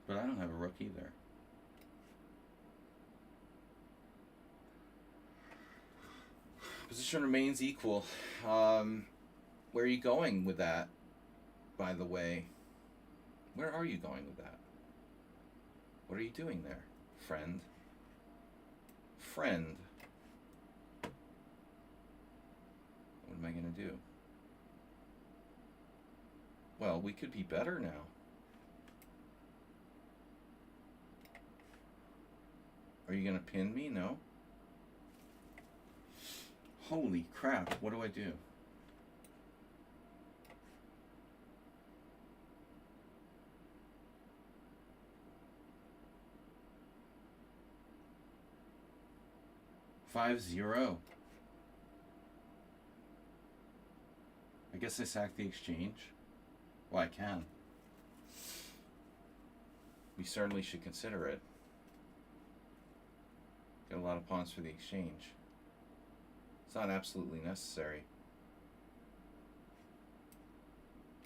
But I don't have a rook either. Position remains equal. Where are you going with that, by the way? Where are you going with that? What are you doing there, friend? Friend. What am I going to do? Well, we could be better now. Are you going to pin me? No. Holy crap, what do I do? $5-0. I guess I sack the exchange. Well, I can. We certainly should consider it. Get a lot of pawns for the exchange. It's not absolutely necessary.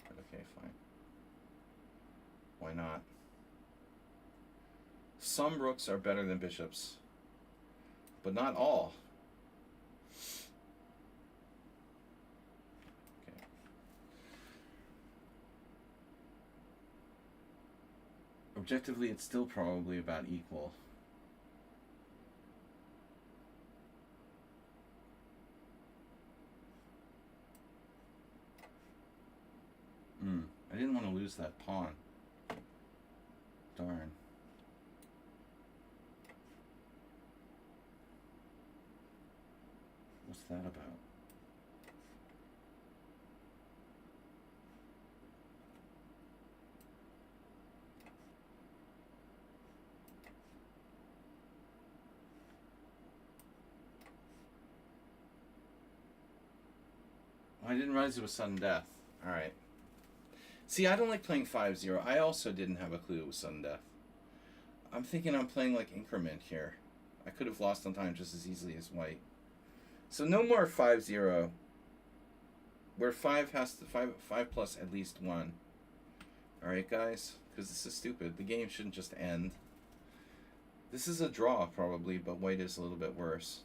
But okay, fine. Why not? Some rooks are better than bishops. But not all. Okay. Objectively, it's still probably about equal. I didn't want to lose that pawn. Darn. What's that about? I didn't realize it was sudden death. Alright. See, I don't like playing 5-0. I also didn't have a clue it was sudden death. I'm thinking I'm playing like increment here. I could have lost on time just as easily as white. So no more 5-0. Where 5 has to 5 plus at least 1. Alright, guys? Because this is stupid. The game shouldn't just end. This is a draw, probably, but white is a little bit worse.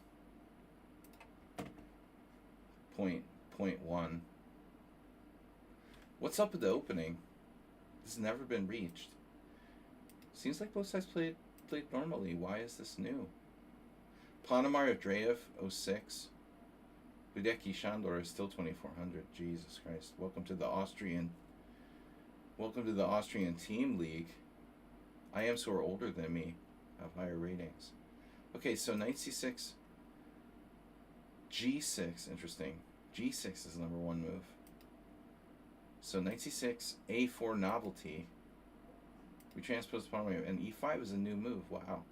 Point 1. What's up with the opening? This has never been reached. Seems like both sides played normally. Why is this new? Ponomar Andreev, 06. Hideki Shandor is still 2,400. Jesus Christ. Welcome to the Austrian team league. IMs who are older than me have higher ratings. Okay, so knight c6, g6, interesting. g6 is the number one move. So knight c6, a4 novelty. We transpose Ponomar, and e5 is a new move. Wow.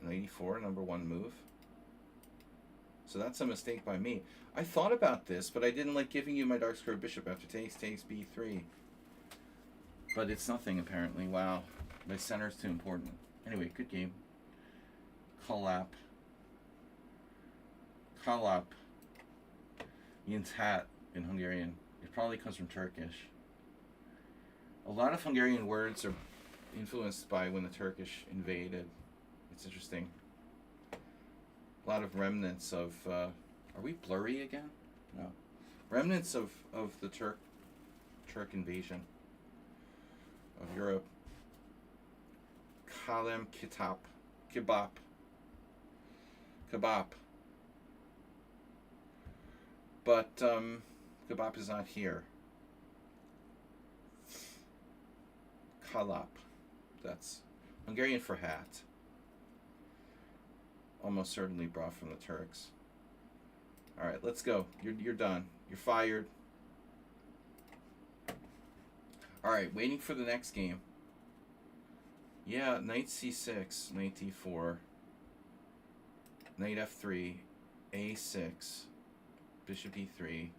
Knight e4, number one move. So that's a mistake by me. I thought about this, but I didn't like giving you my dark squared bishop after takes b3. But it's nothing, apparently. Wow. My center's too important. Anyway, good game. Kalap. Means hat in Hungarian. It probably comes from Turkish. A lot of Hungarian words are influenced by when the Turkish invaded. It's interesting. A lot of remnants of... are we blurry again? No. Remnants of the Turk invasion of Europe. Kalem Kitap. Kebab. But kebab is not here. Kalap. That's Hungarian for hat. Almost certainly brought from the Turks. All right, let's go. You're done. You're fired. All right, waiting for the next game. Yeah, knight c6, knight d4, knight f3, a6, bishop e3.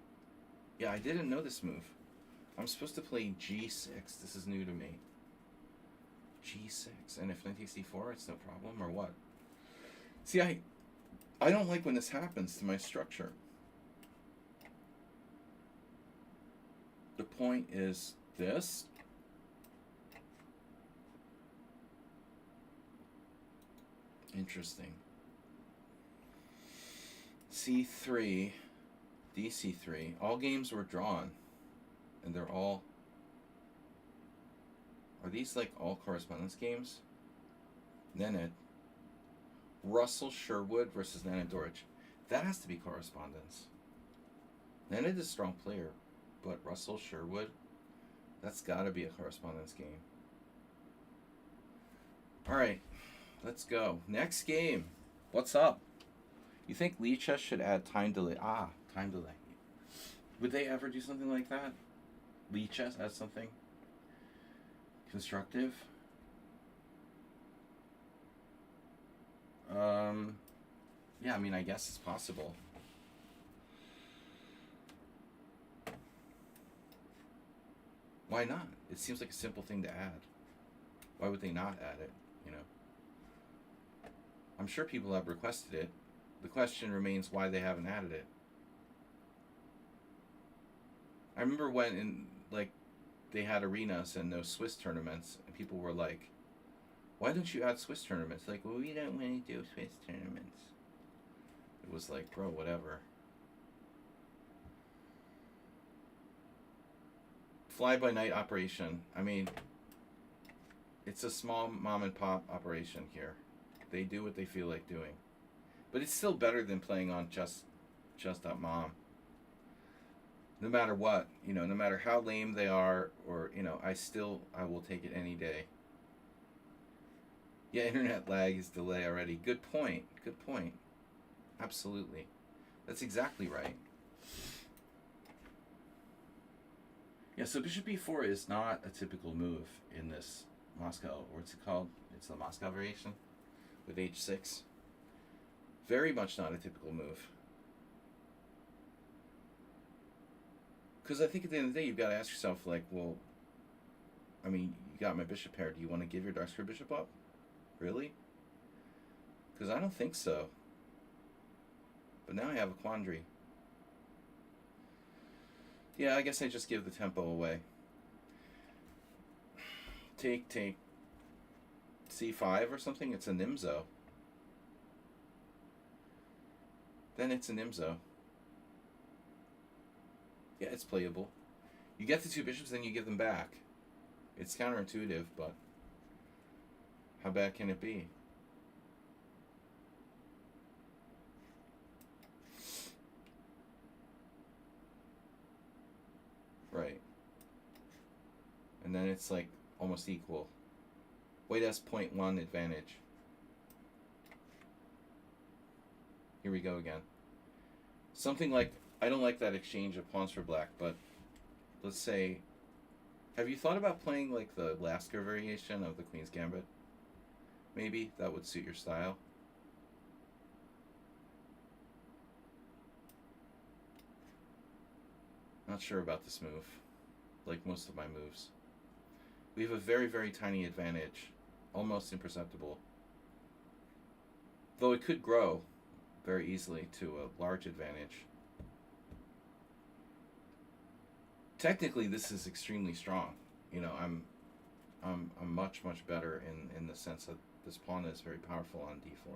Yeah, I didn't know this move. I'm supposed to play g6. This is new to me. g6, and if knight takes d4, it's no problem, or what? See, I don't like when this happens to my structure. The point is this. Interesting. c3, dc3. All games were drawn, and they're all... Are these like all correspondence games? Nenad. Russell Sherwood versus Nenad Doric. That has to be correspondence. Nenad is a strong player, but Russell Sherwood, that's got to be a correspondence game. All right, let's go. Next game. What's up? You think Lichess should add time delay? Time delay. Would they ever do something like that? Lichess add something constructive? Yeah, I mean, I guess it's possible. Why not? It seems like a simple thing to add. Why would they not add it, you know? I'm sure people have requested it. The question remains why they haven't added it. I remember when, they had arenas and no Swiss tournaments, and people were like, why don't you add Swiss tournaments? Like, well, we don't want to do Swiss tournaments. It was like, bro, whatever. Fly-by-night operation. I mean, it's a small mom-and-pop operation here. They do what they feel like doing. But it's still better than playing on just.mom. No matter what, no matter how lame they are, or, I will take it any day. Yeah, internet lag is delay already. Good point. Absolutely. That's exactly right. Yeah, so bishop e4 is not a typical move in this Moscow. What's it called? It's the Moscow variation with h6. Very much not a typical move. Because I think at the end of the day, you've got to ask yourself, well, I mean, you got my bishop pair. Do you want to give your dark square bishop up? Really? Because I don't think so. But now I have a quandary. Yeah, I guess I just give the tempo away. Take. c5 or something? It's a Nimzo. Then it's a Nimzo. Yeah, it's playable. You get the two bishops, then you give them back. It's counterintuitive, but how bad can it be? Right. And then it's like almost equal. White has 0.1 advantage. Here we go again. Something like, I don't like that exchange of pawns for black, but let's say, have you thought about playing like the Lasker variation of the Queen's Gambit? Maybe that would suit your style. Not sure about this move, like most of my moves. We have a very, very tiny advantage, almost imperceptible. Though it could grow very easily to a large advantage. Technically, this is extremely strong. You know, I'm much, much better in the sense that this pawn is very powerful on d4.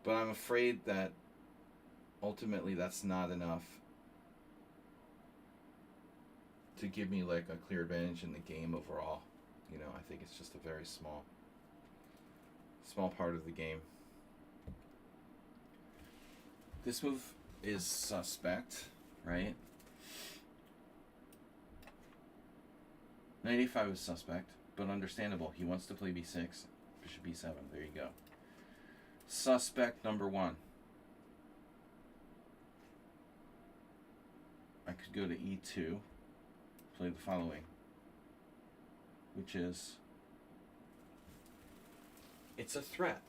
But I'm afraid that ultimately that's not enough to give me like a clear advantage in the game overall. You know, I think it's just a very small part of the game. This move is suspect, right? Knight a5 is suspect, but understandable. He wants to play b6, bishop b7. There you go. Suspect number one. I could go to e2, play the following, which is, it's a threat.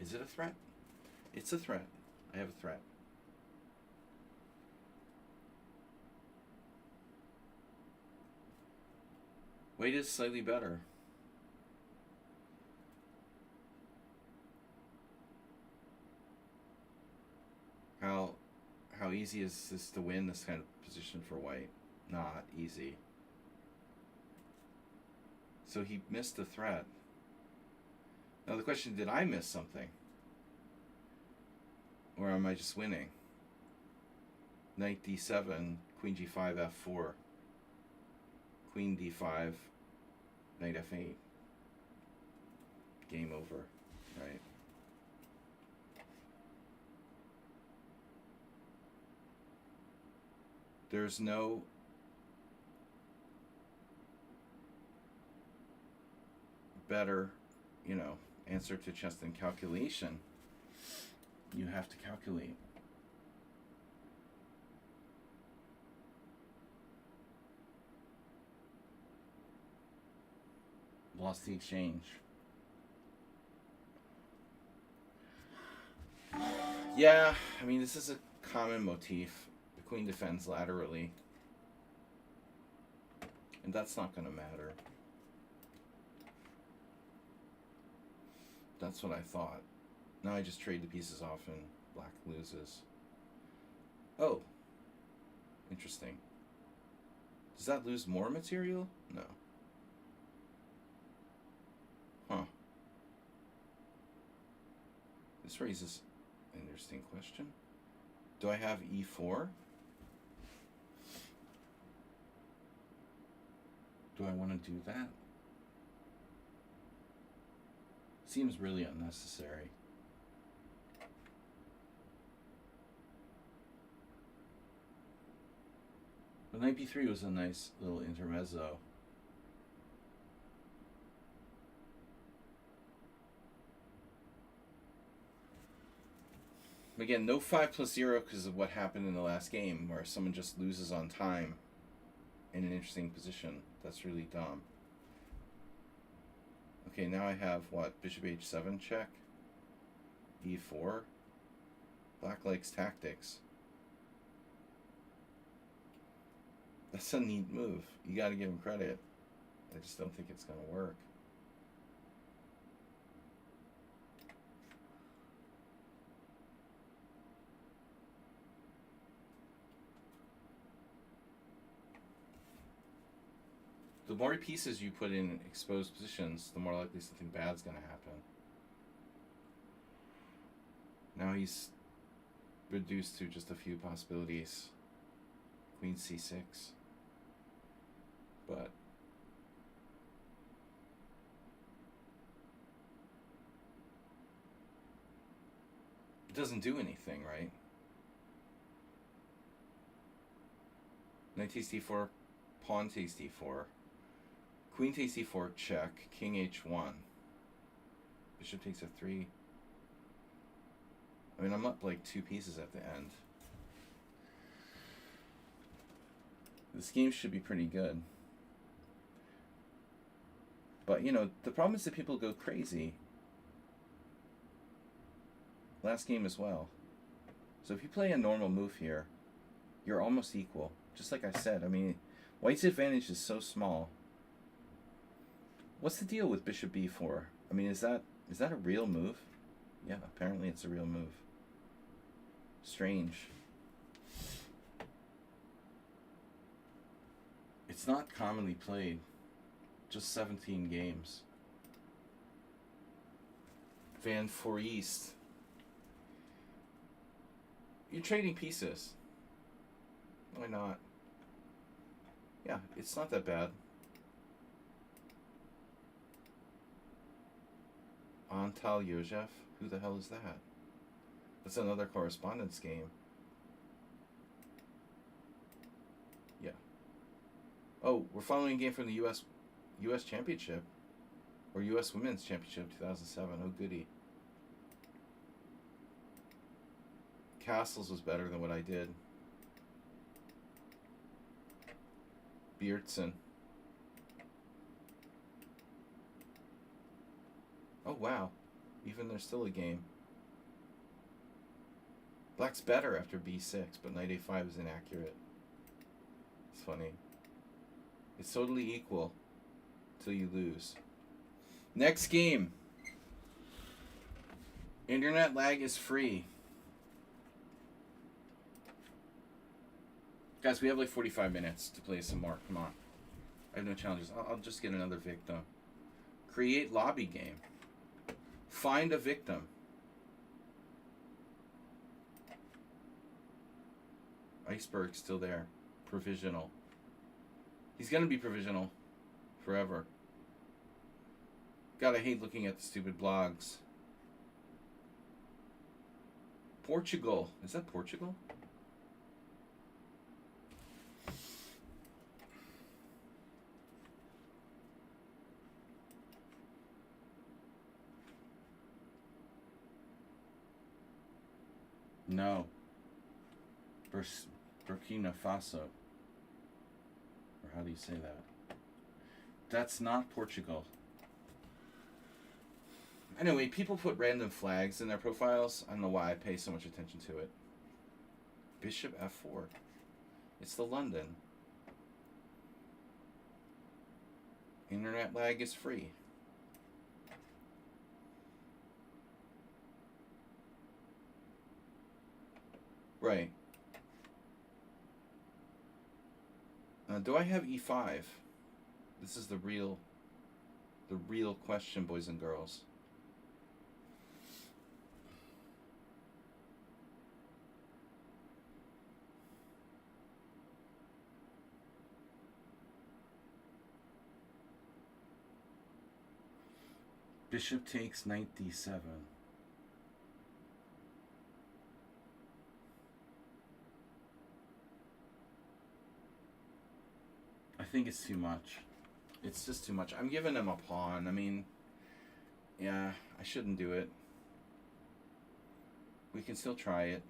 Is it a threat? It's a threat. I have a threat. White is slightly better. How easy is this to win this kind of position for white? Not easy. So he missed the threat. Now the question, did I miss something? Or am I just winning? Knight d7, queen g5, f4. Queen d5, knight f8. Game over, right? There's no better, you know, answer to chess than calculation. You have to calculate. Lost the exchange. Yeah, I mean, this is a common motif. The queen defends laterally. And that's not going to matter. That's what I thought. Now I just trade the pieces off and black loses. Oh. Interesting. Does that lose more material? No. Huh. This raises an interesting question. Do I have e4? Do I want to do that? Seems really unnecessary. But knight b3 was a nice little intermezzo. Again, no 5+0 because of what happened in the last game where someone just loses on time in an interesting position. That's really dumb. Okay, now I have what? Bishop h7 check? e4? Black likes tactics. That's a neat move. You gotta give him credit. I just don't think it's gonna work. The more pieces you put in exposed positions, the more likely something bad's going to happen. Now he's reduced to just a few possibilities. Queen c6. But it doesn't do anything, right? Knight takes d4, pawn takes d4, queen takes d4, check, king h1, bishop takes f3. I mean, I'm up like 2 pieces at the end. This game should be pretty good. But, you know, the problem is that people go crazy. Last game as well. So if you play a normal move here, you're almost equal. Just like I said, I mean, white's advantage is so small. What's the deal with bishop b4? I mean, is that a real move? Yeah, apparently it's a real move. Strange. It's not commonly played. Just 17 games. Van Foreest. You're trading pieces. Why not? Yeah, it's not that bad. Antal Yojef? Who the hell is that? That's another correspondence game. Yeah. Oh, we're following a game from the U.S. Championship. Or U.S. Women's Championship 2007. Oh, goody. Castles was better than what I did. Beardson. Oh, wow. Even there's still a game. Black's better after b6, but knight a5 is inaccurate. It's funny. It's totally equal till you lose. Next game. Internet lag is free. Guys, we have like 45 minutes to play some more. Come on. I have no challenges. I'll just get another victim. Create lobby game. Find a victim. Iceberg's still there. Provisional. He's going to be provisional forever. God, I hate looking at the stupid blogs. Portugal. Is that Portugal? No. Burkina Faso. Or how do you say that? That's not Portugal. Anyway, people put random flags in their profiles. I don't know why I pay so much attention to it. Bishop f4. It's the London. Internet lag is free. Right. Do I have e5? This is the real question, boys and girls. Bishop takes knight d7. I think it's too much. It's just too much. I'm giving him a pawn. I mean, yeah, I shouldn't do it. We can still try it.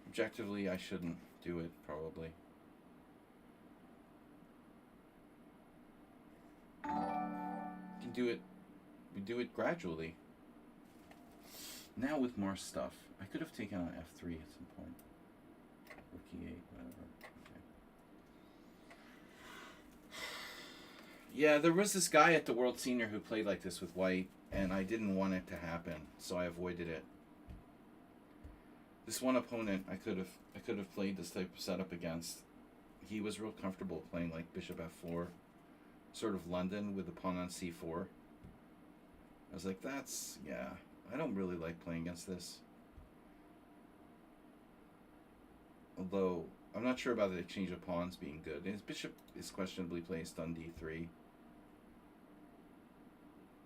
Objectively, I shouldn't do it, probably. You can do it. We do it gradually. Now with more stuff. I could have taken on f3 at some point. Rook e8, whatever. Okay. Yeah, there was this guy at the World Senior who played like this with white, and I didn't want it to happen, so I avoided it. This one opponent I could have played this type of setup against. He was real comfortable playing like bishop f4, sort of London with the pawn on c4. I was like, yeah, I don't really like playing against this. Although, I'm not sure about the exchange of pawns being good. His bishop is questionably placed on d3.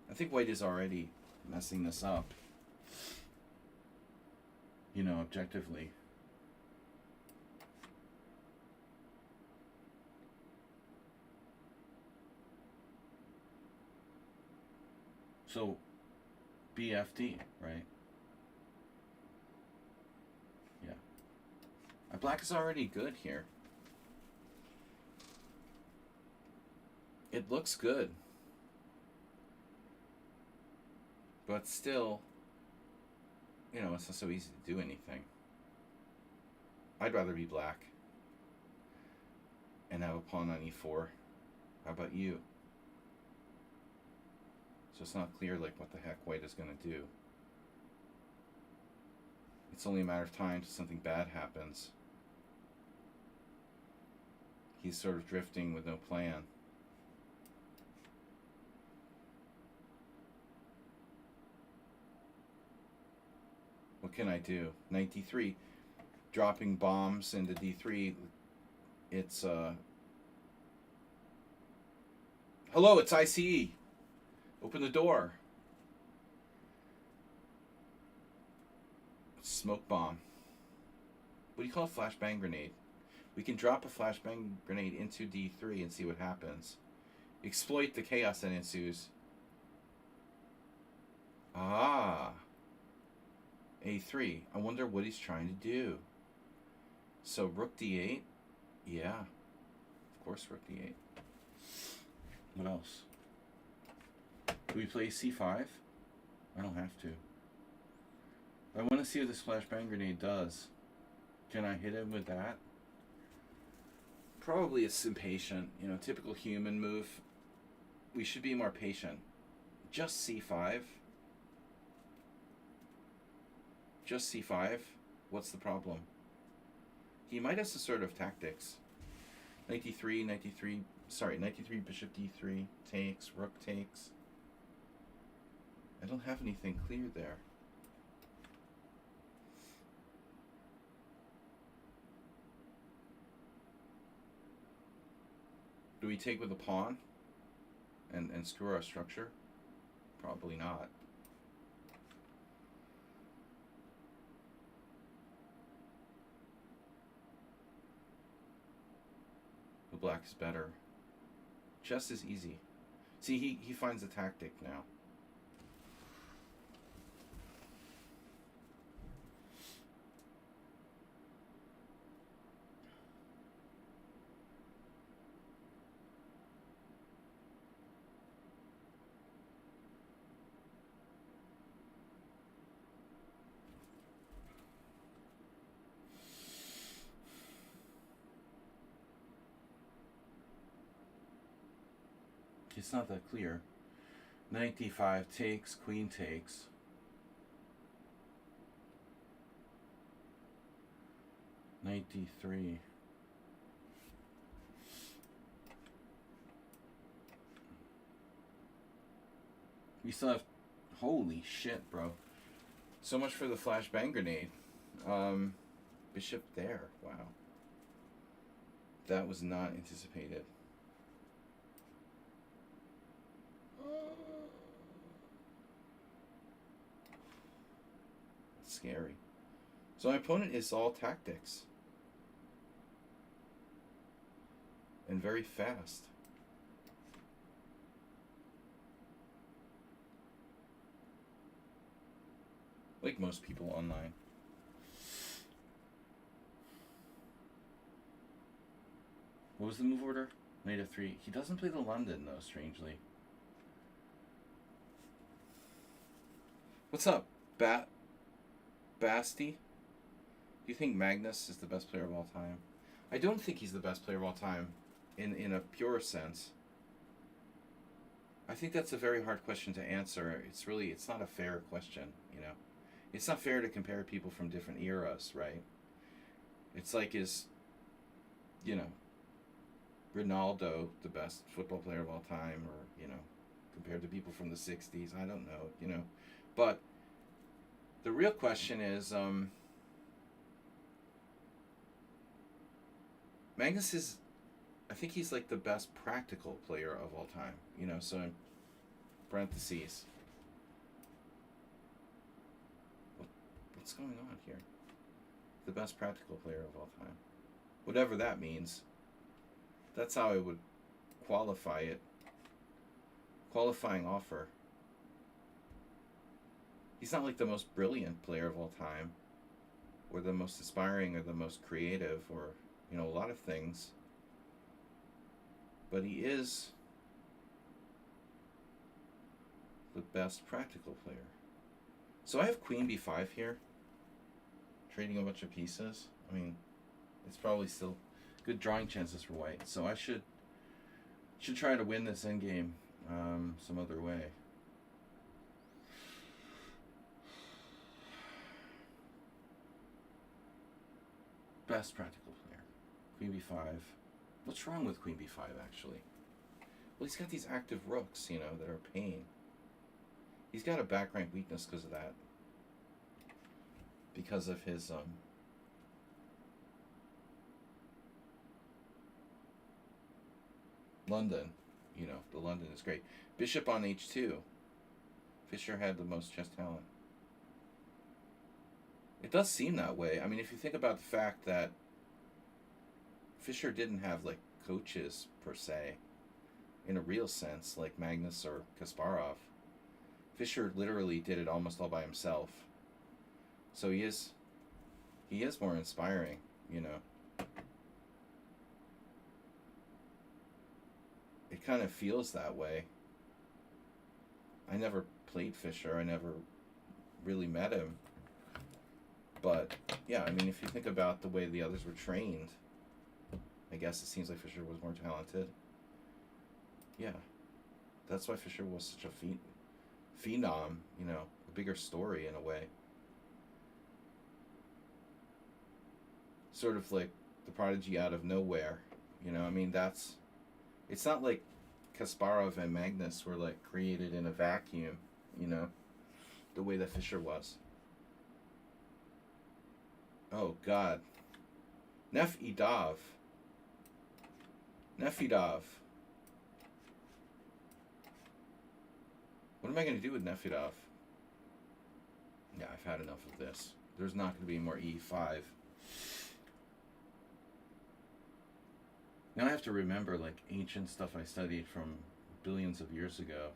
I think white is already messing this up. you know, objectively. So, BFD, right? Yeah. Black is already good here. It looks good. But still, you know, it's not so easy to do anything. I'd rather be black and have a pawn on e4. How about you? So it's not clear like what the heck white is going to do. It's only a matter of time till something bad happens. He's sort of drifting with no plan. What can I do? Knight d3. Dropping bombs into d3. It's, hello, it's ICE. Open the door. Smoke bomb. What do you call a flashbang grenade? We can drop a flashbang grenade into d3 and see what happens. Exploit the chaos that ensues. Ah. a3. I wonder what he's trying to do. So rook d8. Yeah. Of course rook d8. What else? Do we play c5? I don't have to. I want to see what this flashbang grenade does. Can I hit him with that? Probably it's impatient. You know, typical human move. We should be more patient. Just c5. Just c5. What's the problem? He might have some sort of tactics. Knight d3, knight d3. Sorry, knight d3, bishop d3. Takes, rook takes. I don't have anything clear there. Do we take with a pawn and screw our structure? Probably not. The black is better. Chess is easy. See, he finds a tactic now. It's not that clear. Knight d5 takes, queen takes. Knight d3. We still have... Holy shit, bro. So much for the flashbang grenade. Bishop there. Wow. That was not anticipated. Scary. So my opponent is all tactics. And very fast. Like most people online. What was the move order? Knight f3. He doesn't play the London though, strangely. What's up, Basti? Do you think Magnus is the best player of all time? I don't think he's the best player of all time in a pure sense. I think that's a very hard question to answer. It's not a fair question, you know. It's not fair to compare people from different eras, right? It's like, is, you know, Ronaldo the best football player of all time, or, you know, compared to people from the 60s? I don't know, you know. But the real question is, Magnus is, I think he's like the best practical player of all time, you know, so in parentheses. What's going on here? The best practical player of all time. Whatever that means. That's how I would qualify it. Qualifying offer. He's not like the most brilliant player of all time, or the most aspiring, or the most creative, or, you know, a lot of things. But he is the best practical player. So I have queen b5 here, trading a bunch of pieces. I mean, it's probably still good drawing chances for white. So I should try to win this endgame some other way. Best practical player. Queen b5. What's wrong with queen b5, actually? Well, he's got these active rooks, you know, that are a pain. He's got a back rank weakness because of that. Because of his London. You know, the London is great. Bishop on h2. Fischer had the most chess talent. It does seem that way. I mean, if you think about the fact that Fischer didn't have, like, coaches, per se, in a real sense, like Magnus or Kasparov. Fischer literally did it almost all by himself. So he is more inspiring, you know. It kind of feels that way. I never played Fischer. I never really met him. But, yeah, I mean, if you think about the way the others were trained, I guess it seems like Fischer was more talented. Yeah. That's why Fischer was such a phenom, you know, a bigger story in a way. Sort of like the prodigy out of nowhere, you know. I mean, it's not like Kasparov and Magnus were, like, created in a vacuum, you know, the way that Fischer was. Oh, God. Nef-Idov. Nef-Idov. What am I going to do with Nef-Idov? Yeah, I've had enough of this. There's not going to be more E5. Now I have to remember, like, ancient stuff I studied from billions of years ago.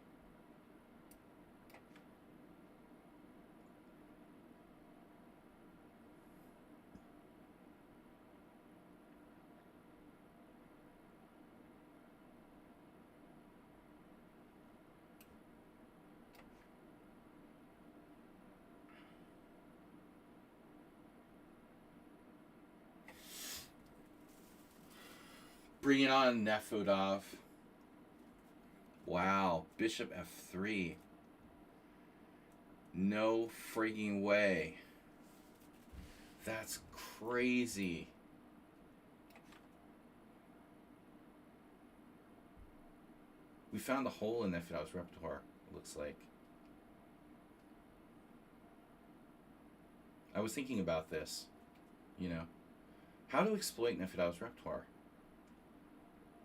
Bring it on, Nefodov. Wow, Bishop F3. No freaking way. That's crazy. We found a hole in Nefodov's repertoire, it looks like. I was thinking about this, you know. How to exploit Nefodov's repertoire.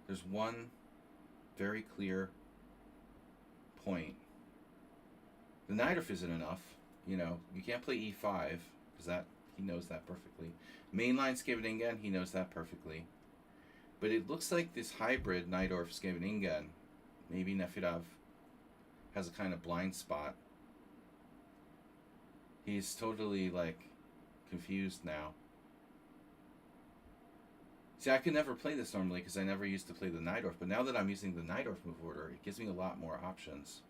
There's one very clear point. The Najdorf isn't enough, you know. You can't play E5, because he knows that perfectly. Mainline Scheveningen, he knows that perfectly. But it looks like this hybrid Najdorf-Scheveningen, maybe Nefodov has a kind of blind spot. He's totally, like, confused now. See, I could never play this normally because I never used to play the Najdorf, but now that I'm using the Najdorf move order, it gives me a lot more options.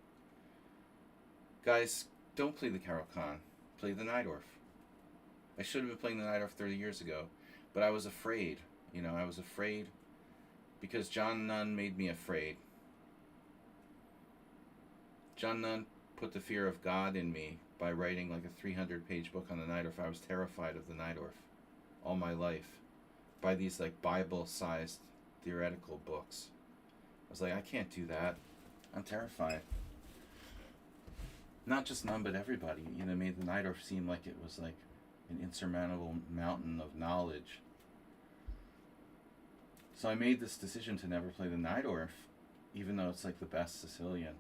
Guys, don't play the Carol Khan. Play the Najdorf. I should have been playing the Najdorf 30 years ago, but I was afraid. You know, I was afraid because John Nunn made me afraid. John Nunn put the fear of God in me by writing like a 300-page book on the Najdorf. I was terrified of the Najdorf all my life. By these, like, Bible-sized theoretical books. I was like, I can't do that. I'm terrified. Not just Nunn, but everybody. You know, made the Najdorf seem like it was like an insurmountable mountain of knowledge. So I made this decision to never play the Najdorf, even though it's like the best Sicilian.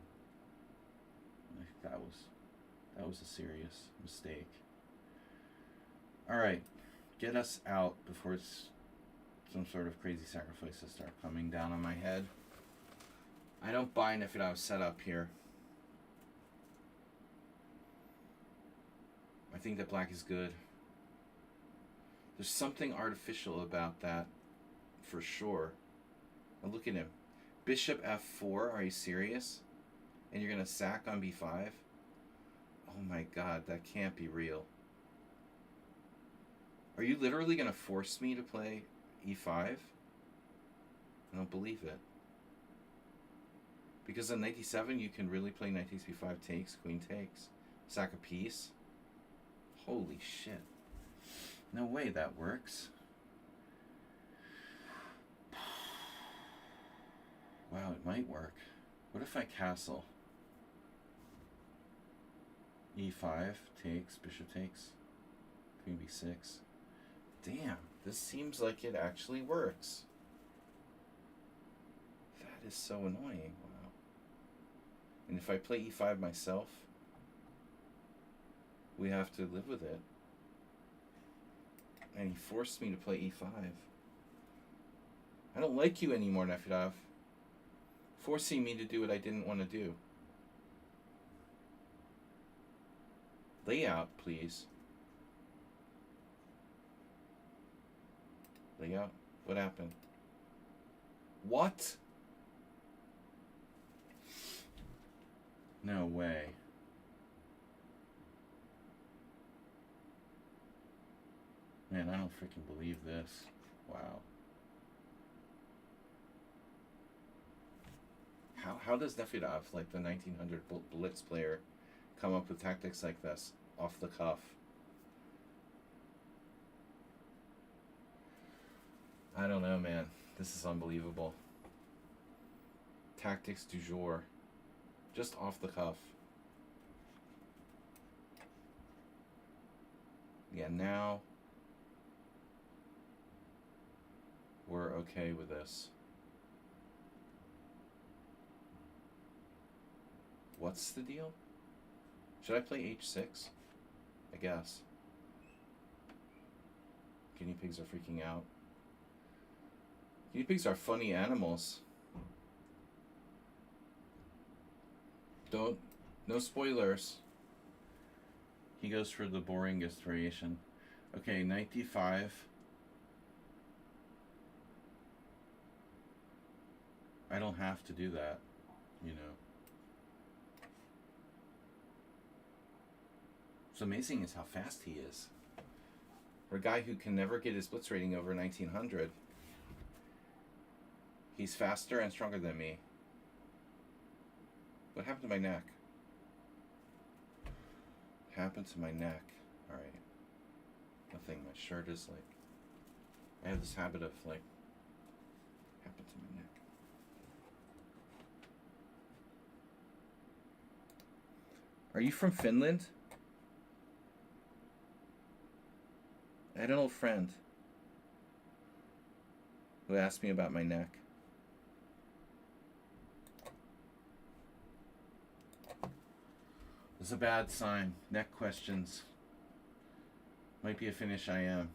That was a serious mistake. All right. Get us out before it's some sort of crazy sacrifices start coming down on my head. I don't buy Nefidov's setup here. I think that black is good. There's something artificial about that, for sure. Now look at him. Bishop f4, are you serious? And you're going to sack on b5? Oh my god, that can't be real. Are you literally going to force me to play e5? I don't believe it. Because on knight d7, you can really play knight takes b5 takes, queen takes, sack a piece. Holy shit. No way that works. Wow, it might work. What if I castle? e5 takes, bishop takes, queen b6. Damn, this seems like it actually works. That is so annoying. Wow. And if I play e5 myself, we have to live with it. And he forced me to play e5. I don't like you anymore, Nefidov. Forcing me to do what I didn't want to do. Layout, please. Layout? What happened? What? No way. Man, I don't freaking believe this. Wow. How does Nefidov, like the 1900 Blitz player, come up with tactics like this off the cuff? I don't know, man. This is unbelievable. Tactics du jour. Just off the cuff. Yeah, now we're okay with this. What's the deal? Should I play h6? I guess. Guinea pigs are freaking out. Guinea pigs are funny animals. No spoilers. He goes for the boringest variation. Okay, knight d5. I don't have to do that, you know. What's amazing is how fast he is. For a guy who can never get his blitz rating over 1900, he's faster and stronger than me. What happened to my neck? What happened to my neck? Alright. Nothing. My shirt is like... I have this habit of like... Happened to my neck. Are you from Finland? I had an old friend who asked me about my neck. It's a bad sign. Neck questions. Might be a finish I am.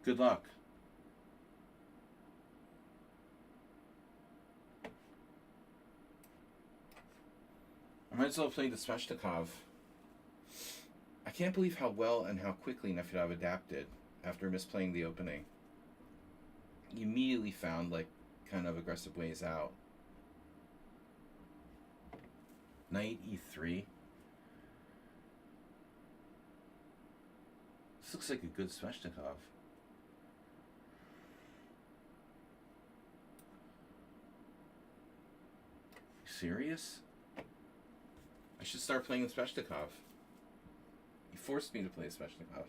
Good luck. I might as well play the Sveshnikov. I can't believe how well and how quickly Nefidov adapted after misplaying the opening. He immediately found like kind of aggressive ways out. Knight e3. This looks like a good Sveshnikov. Serious? I should start playing the Sveshnikov. He forced me to play Sveshnikov.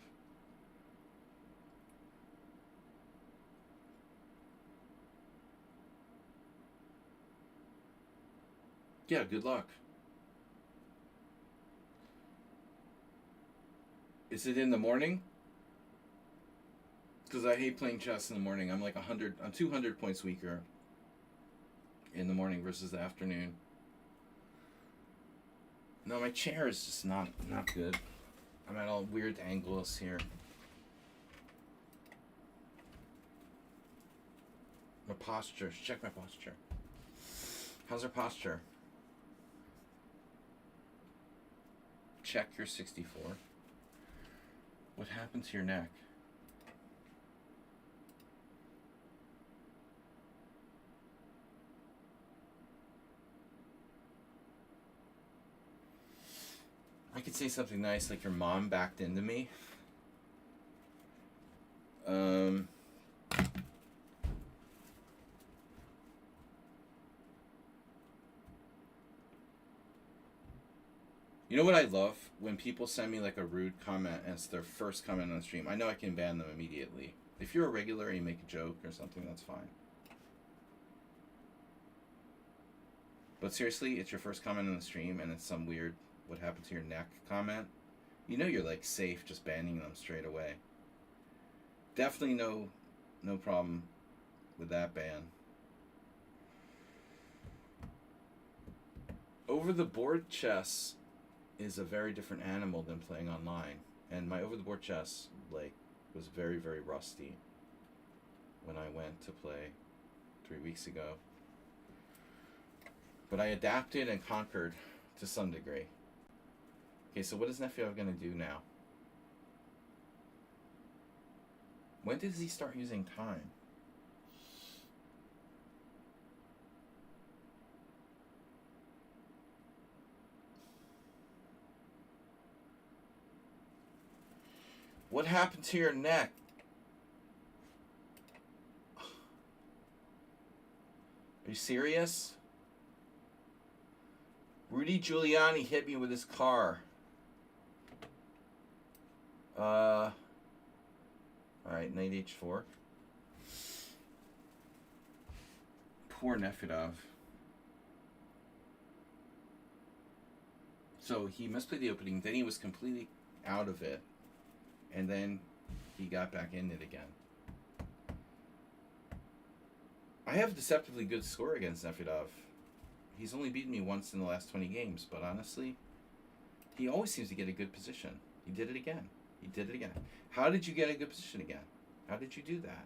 Yeah, good luck. Is it in the morning? Because I hate playing chess in the morning. I'm like 100, I'm 200 points weaker in the morning versus the afternoon. No, my chair is just not good. I'm at all weird angles here. My posture. Check my posture. How's our posture? Check your 64. What happened to your neck? I could say something nice like your mom backed into me. You know what I love? When people send me like a rude comment and it's their first comment on the stream. I know I can ban them immediately. If you're a regular and you make a joke or something, that's fine. But seriously, it's your first comment on the stream and it's some weird "what happened to your neck" comment. You know you're like safe just banning them straight away. Definitely no problem with that ban. Over the board chess is a very different animal than playing online, and my over the board chess like was very, very rusty when I went to play 3 weeks ago. But I adapted and conquered to some degree. Okay, so what is Nefyov going to do now? When does he start using time? What happened to your neck? Are you serious? Rudy Giuliani hit me with his car. Alright, knight h4. Poor Nefyov. So he misplayed the opening, then he was completely out of it, and then he got back in it again. I have a deceptively good score against Nefyov. He's only beaten me once in the last 20 games, but honestly, he always seems to get a good position. He did it again. He did it again. How did you get a good position again? How did you do that?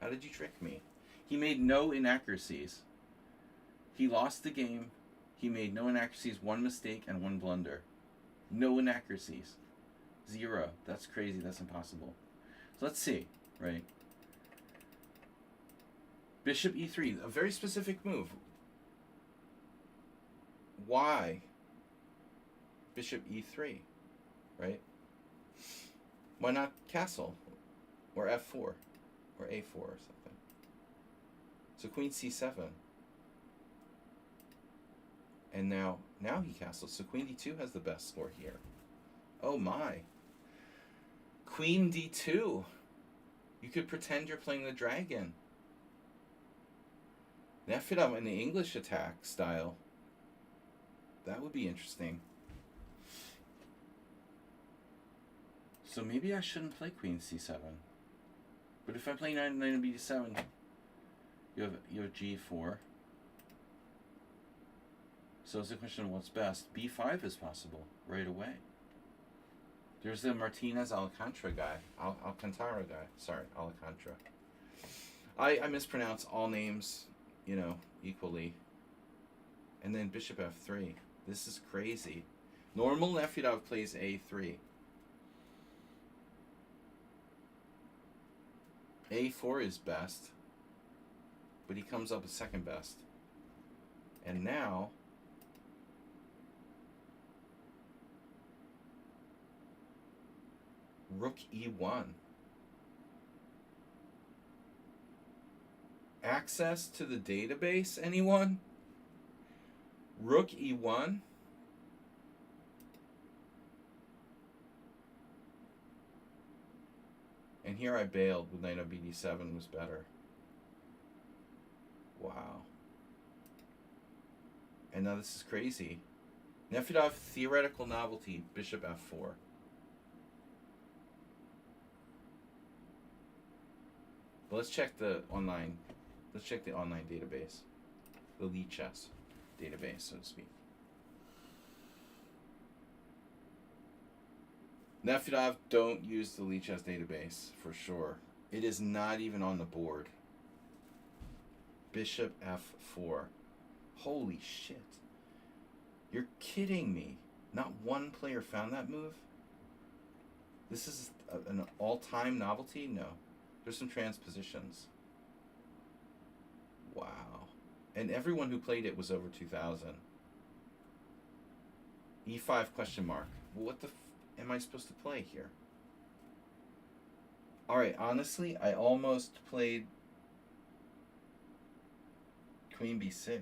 How did you trick me? He made no inaccuracies. He lost the game. He made no inaccuracies, one mistake and one blunder. No inaccuracies. 0. That's crazy. That's impossible. So let's see, right? Bishop e3, a very specific move. Why Bishop e3, right? Why not castle or f4 or a4 or something? So queen c7. And now he castles. So queen d2 has the best score here. Oh my. Queen d2. You could pretend you're playing the dragon. Nefyov in the English attack style. That would be interesting. So maybe I shouldn't play queen c7. But if I play knight and b7, you have g4. So it's a question of what's best. b5 is possible right away. There's the Martinez Alcantara guy. Alcantara guy. Sorry, Alcantara. I mispronounce all names, equally. And then bishop f3. This is crazy. Normal Nefyov plays a3. a4 is best, but he comes up with second best. And now rook e1. Access to the database, anyone? Rook e1. And here I bailed with knight on bd7 was better. Wow. And now this is crazy. Nefyov theoretical novelty, bishop f4. But let's check the online. Let's check the online database, the Lichess database, so to speak. Nefedov, don't use the Lichess database for sure. It is not even on the board. Bishop f4. Holy shit. You're kidding me. Not one player found that move? This is an all-time novelty? No. There's some transpositions. Wow. And everyone who played it was over 2,000. E5 question mark. What the am I supposed to play here? Alright, honestly, I almost played Queen b6.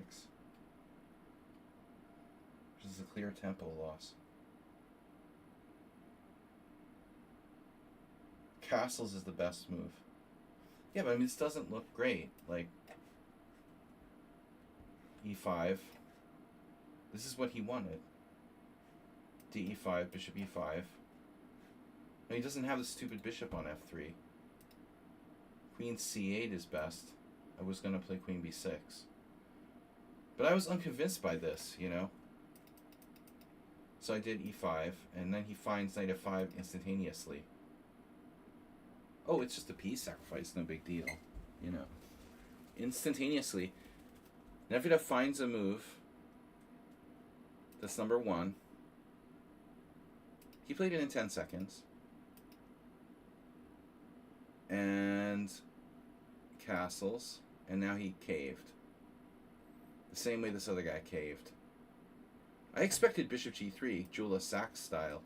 Which is a clear tempo loss. Castles is the best move. Yeah, but I mean, this doesn't look great. Like, e5. This is what he wanted. d5, bishop e5. No, he doesn't have the stupid bishop on f3. Queen c8 is best. I was going to play queen b6. But I was unconvinced by this, you know. So I did e5, and then he finds knight f5 instantaneously. Oh, it's just a piece sacrifice, no big deal, you know. Instantaneously. Nefedov finds a move. That's number one. He played it in 10 seconds. And castles. And now he caved. The same way this other guy caved. I expected bishop g3, Jula Sachs style.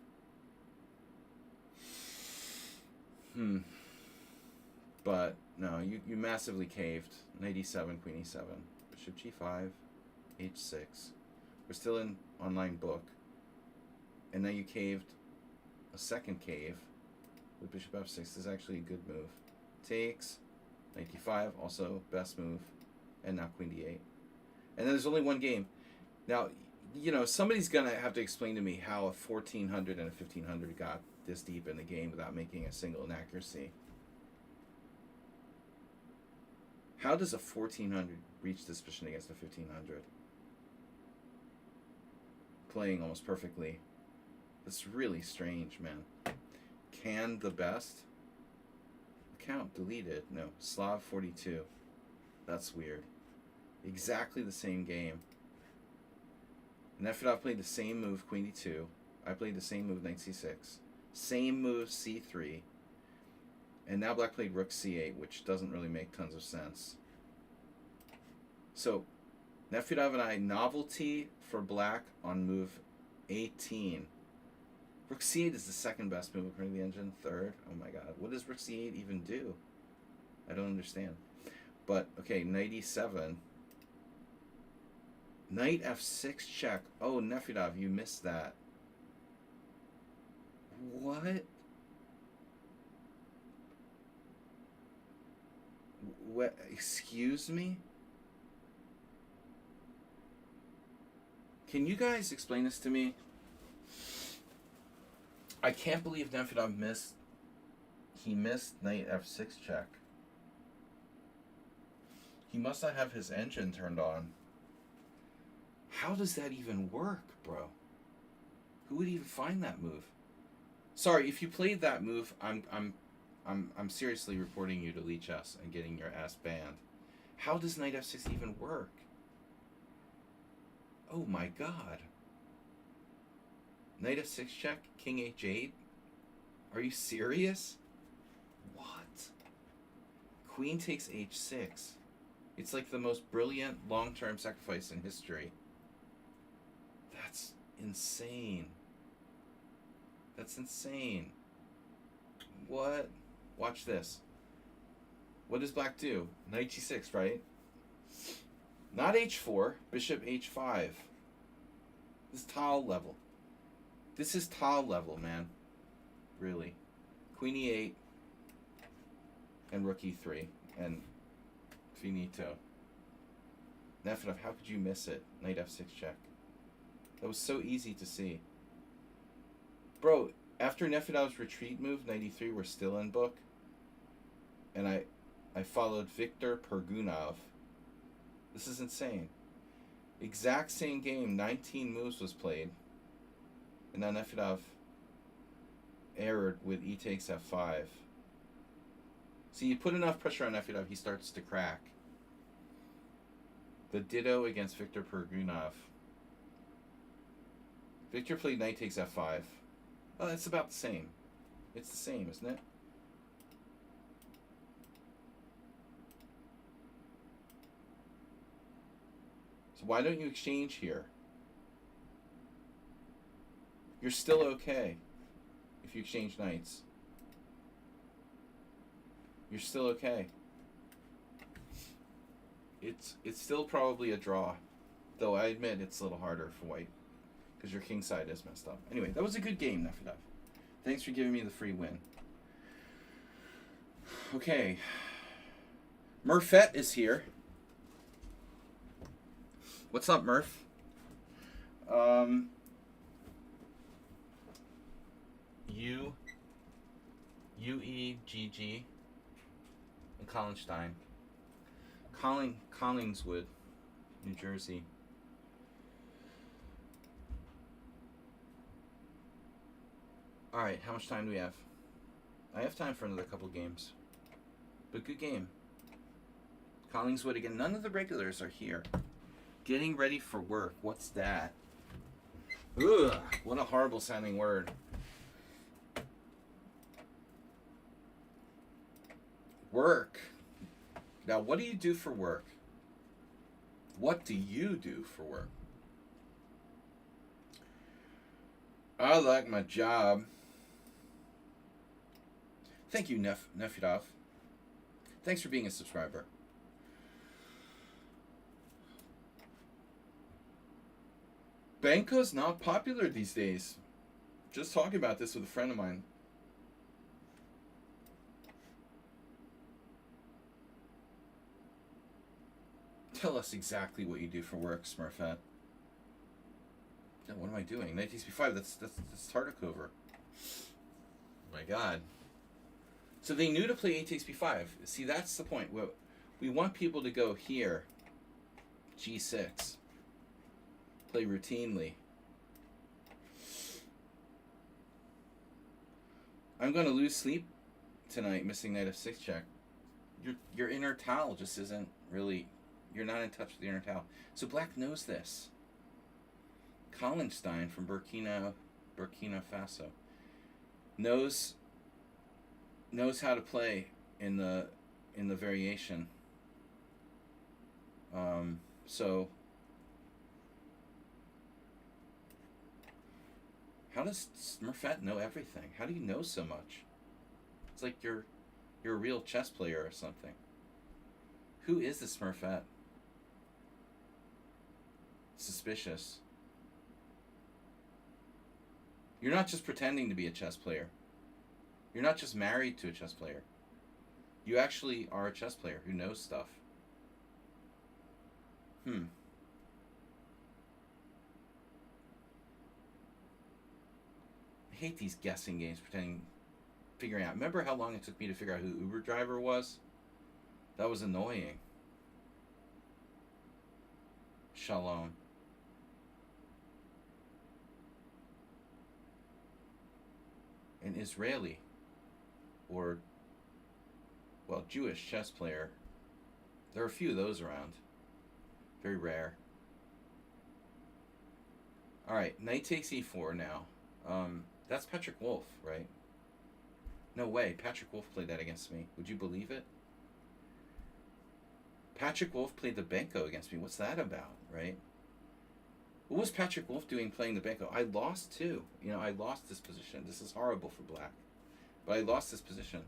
But no, you massively caved. Knight e7, queen e7. Bishop g5, h6. We're still in online book. And then you caved a second cave with bishop f6. This is actually a good move. Takes, knight d5, also best move. And now queen d8. And then there's only one game. Now, you know, somebody's going to have to explain to me how a 1400 and a 1500 got this deep in the game without making a single inaccuracy. How does a 1400 reach this position against a 1500? Playing almost perfectly. That's really strange, man. Can the best? Account deleted. No. Slav 42. That's weird. Exactly the same game. Nefedov played the same move, queen d2. I played the same move, knight c6. Same move, c3. And now black played rook c8, which doesn't really make tons of sense. So, Nefedov and I, novelty for black on move 18. Rook c8 is the second best move according to the engine. Third. Oh my god. What does rook c8 even do? I don't understand. But, okay, knight e7. Knight f6 check. Oh, Nefedov, you missed that. What? What? Excuse me? Can you guys explain this to me? I can't believe Nefedov missed. He missed knight f6 check. He must not have his engine turned on. How does that even work, bro? Who would even find that move? Sorry, if you played that move, I'm seriously reporting you to Lichess and getting your ass banned. How does knight f6 even work? Oh my god. Knight f6 check, king h8? Are you serious? What? Queen takes h6. It's like the most brilliant long-term sacrifice in history. That's insane. That's insane. What? Watch this. What does black do? Knight g6, right? Not h4, bishop h5. This is tile level. This is tile level, man. Really. Queen e8 and rook e3 and finito. Nefedov, how could you miss it? Knight f6 check. That was so easy to see. Bro, after Nefedov's retreat move, knight e3, we're still in book. And I followed Viktor Pergunov. This is insane. Exact same game, 19 moves was played. And then Nefedov errored with e takes f5. See, you put enough pressure on Nefedov, he starts to crack. The ditto against Viktor Pergunov. Victor played knight takes f5. Oh, it's about the same. It's the same, isn't it? So why don't you exchange here? You're still okay if you exchange knights. You're still okay. It's still probably a draw, though I admit it's a little harder for white because your king side is messed up. Anyway, that was a good game, Nefedov. Thanks for giving me the free win. Okay. Murphet is here. What's up, Murph? U-E-G-G and Collinstein. Collingswood, New Jersey. Alright, how much time do we have? I have time for another couple games. But good game. Collingswood again. None of the regulars are here. Getting ready for work. What's that? Ugh, what a horrible sounding word. Work. Now, what do you do for work? What do you do for work? I like my job. Thank you, Nefedov. Thanks for being a subscriber. Banco's not popular these days. Just talking about this with a friend of mine. Tell us exactly what you do for work, Smurfette. Yeah, what am I doing? Knight takes b5. That's Tartakover. Oh my God. So they knew to play a takes b5. See, that's the point. We want people to go here. g6. Play routinely. I'm going to lose sleep tonight, missing knight f6 check. Your inner towel just isn't really... You're not in touch with the inner towel. So black knows this. Collinstein from Burkina Faso knows how to play in the variation. So how does Smurfette know everything? How do you know so much? It's like you're a real chess player or something. Who is the Smurfette? Suspicious. You're not just pretending to be a chess player. You're not just married to a chess player. You actually are a chess player who knows stuff. I hate these guessing games, figuring out. Remember how long it took me to figure out who Uber driver was? That was annoying. Shalom. An Israeli or, well, Jewish chess player. There are a few of those around. Very rare. Alright, knight takes e4 now. That's Patrick Wolf, right? No way, Patrick Wolf played that against me. Would you believe it? Patrick Wolf played the Benko against me. What's that about, right? What was Patrick Wolf doing playing the Benko? I lost too. I lost this position. This is horrible for black. But I lost this position.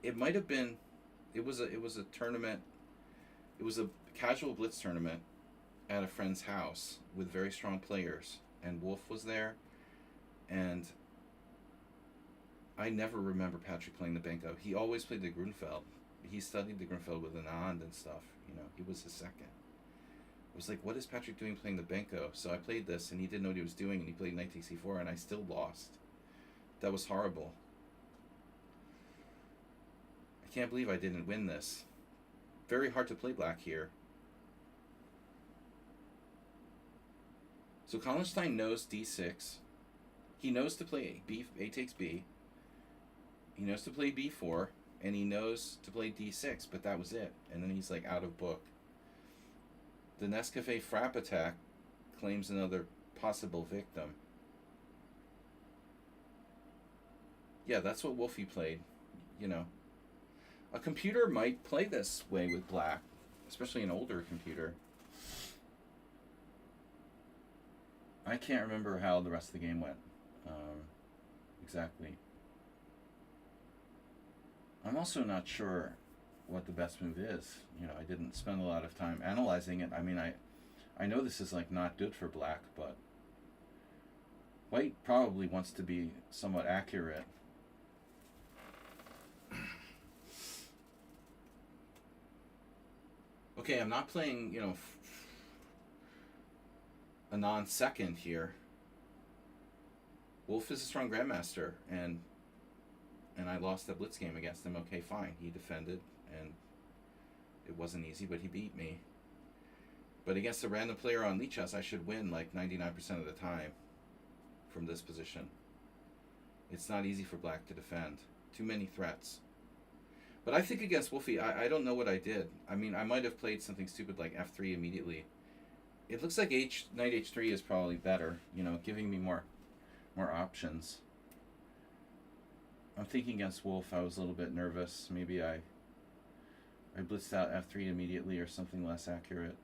It might have been, it was a tournament, it was a casual blitz tournament at a friend's house with very strong players. And Wolf was there. And I never remember Patrick playing the Benko. He always played the Grunfeld. He studied the Grunfeld with Anand and stuff. He was his second. I was like, what is Patrick doing playing the Benko? So I played this, and he didn't know what he was doing, and he played knight takes c4, and I still lost. That was horrible. I can't believe I didn't win this. Very hard to play black here. So Kallenstein knows d6. He knows to play b. A takes b. He knows to play b4, and he knows to play d6, but that was it. And then he's like out of book. The Nescafe Frap attack claims another possible victim. Yeah, that's what Wolfie played, you know. A computer might play this way with black, especially an older computer. I can't remember how the rest of the game went exactly. I'm also not sure what the best move is. You know, I didn't spend a lot of time analyzing it. I mean, I know this is like not good for black, but white probably wants to be somewhat accurate. Okay, I'm not playing, you know, a non-second here. Wolf is a strong grandmaster, and I lost that blitz game against him. Okay, fine. He defended, and it wasn't easy, but he beat me. But against a random player on Lichess, I should win like 99% of the time from this position. It's not easy for black to defend. Too many threats. But I think against Wolfie, I don't know what I did. I mean, I might have played something stupid like f3 immediately. It looks like knight h3 is probably better, you know, giving me more options. I'm thinking against Wolf, I was a little bit nervous. Maybe I blitzed out f3 immediately or something less accurate.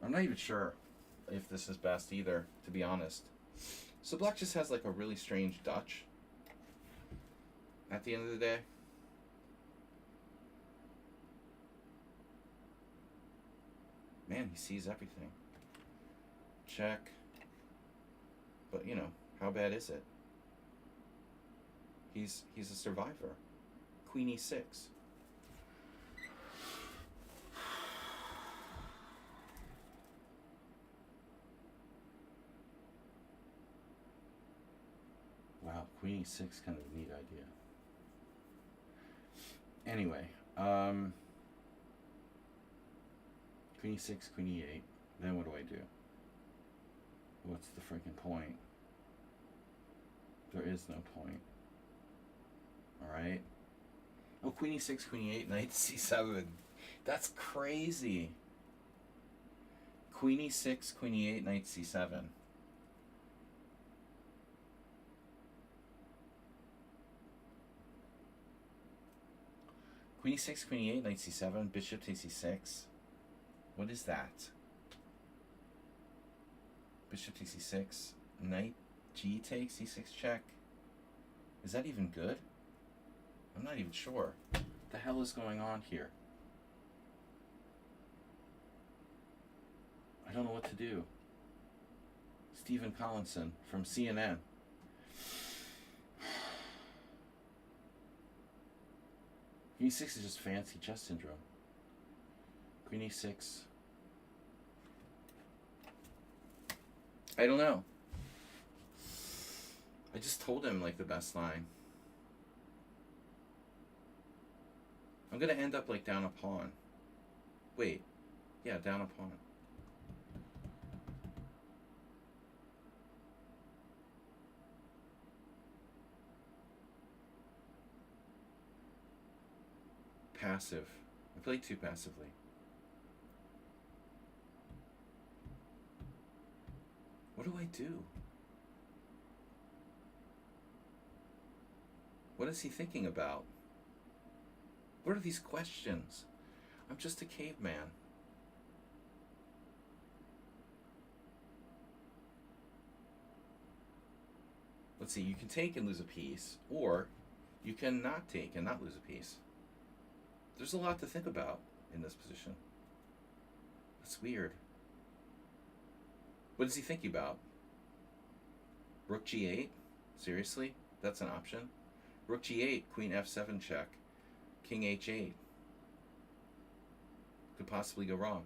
I'm not even sure if this is best either, to be honest. So black just has like a really strange Dutch at the end of the day. Man, he sees everything. Check. But, you know, how bad is it? He's a survivor. Queen e6. Wow, Queen e6, kind of a neat idea. Anyway, Queen e6, Queen e8. Then what do I do? What's the freaking point? There is no point. Alright. Oh, Queen e6, Queen e8, Knight c7. That's crazy. Queen e6, Queen e8, Knight c7. Queen e6, Queen e8, Knight c7, Bishop takes e6. What is that? Bishop takes e6, Knight g takes e6 check. Is that even good? I'm not even sure. What the hell is going on here? I don't know what to do. Stephen Collinson from CNN. Queen e6 is just fancy chess syndrome. Queen e6. I don't know. I just told him like the best line. I'm gonna end up like down a pawn. Wait. Yeah, down a pawn. Passive. I played too passively. What do I do? What is he thinking about? What are these questions? I'm just a caveman. Let's see, you can take and lose a piece, or you can not take and not lose a piece. There's a lot to think about in this position. That's weird. What is he thinking about? Rook g8? Seriously? That's an option? Rook g8, Queen f7 check. King h8. Could possibly go wrong.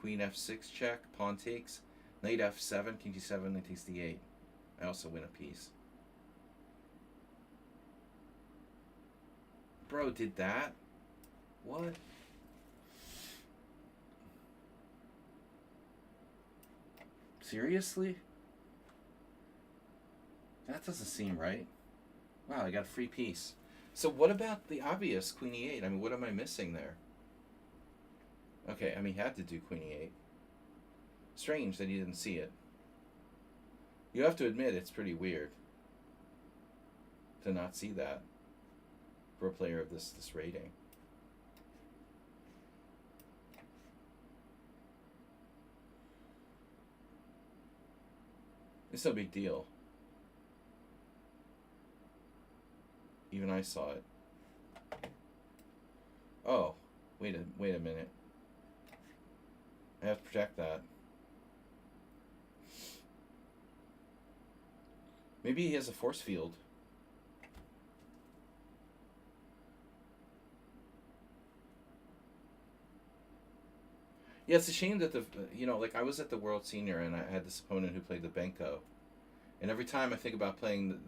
Queen f6 check, pawn takes. Knight f7, king g7, knight takes d8. I also win a piece. Bro, did that? What? Seriously? That doesn't seem right. Wow, I got a free piece. So what about the obvious Queen E8? I mean, what am I missing there? Okay, I mean, he had to do Queen E8. Strange that he didn't see it. You have to admit it's pretty weird to not see that for a player of this rating. It's no big deal. Even I saw it. Oh, wait a minute. I have to protect that. Maybe he has a force field. Yeah, it's a shame that like I was at the World Senior and I had this opponent who played the Benko. And every time I think about playing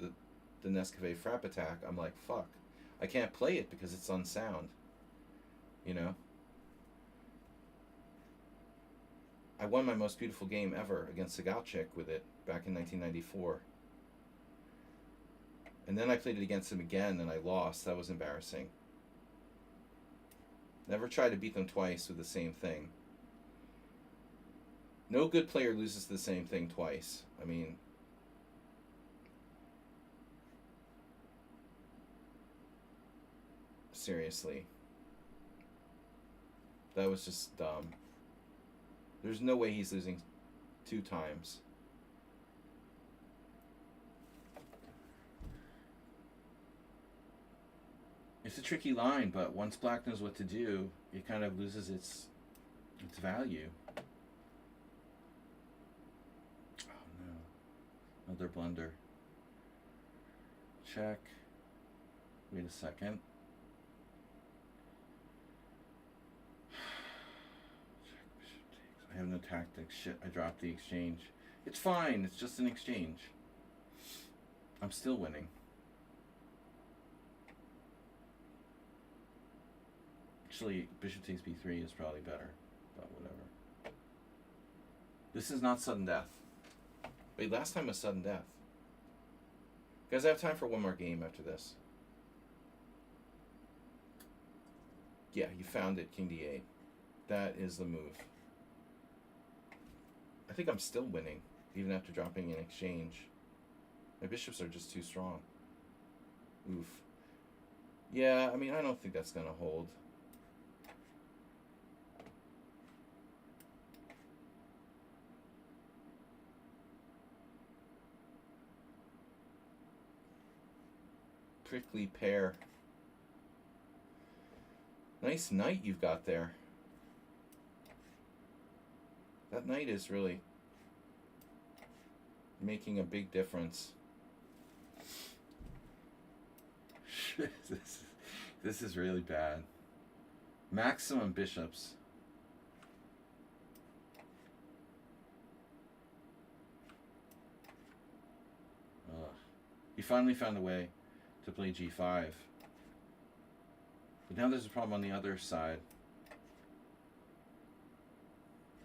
the Nescafé Frappe attack, I'm like, fuck. I can't play it because it's unsound. You know? I won my most beautiful game ever against Sigalchik with it back in 1994. And then I played it against him again and I lost. That was embarrassing. Never try to beat them twice with the same thing. No good player loses the same thing twice. I mean, seriously. That was just dumb. There's no way he's losing 2 times. It's a tricky line, but once black knows what to do, it kind of loses its value. Oh no. Another blunder. Check. Wait a second. Check, bishop takes. I have no tactics. Shit, I dropped the exchange. It's fine, it's just an exchange. I'm still winning. Actually, bishop takes b3 is probably better, but whatever. This is not sudden death. Wait, last time was sudden death. Guys, I have time for one more game after this. Yeah, you found it, king d8. That is the move. I think I'm still winning, even after dropping an exchange. My bishops are just too strong. Oof. Yeah, I mean, I don't think that's going to hold. Prickly pear. Nice knight you've got there. That knight is really making a big difference. This is really bad. Maximum bishops. Ugh. He finally found a way to play g5. But now there's a problem on the other side.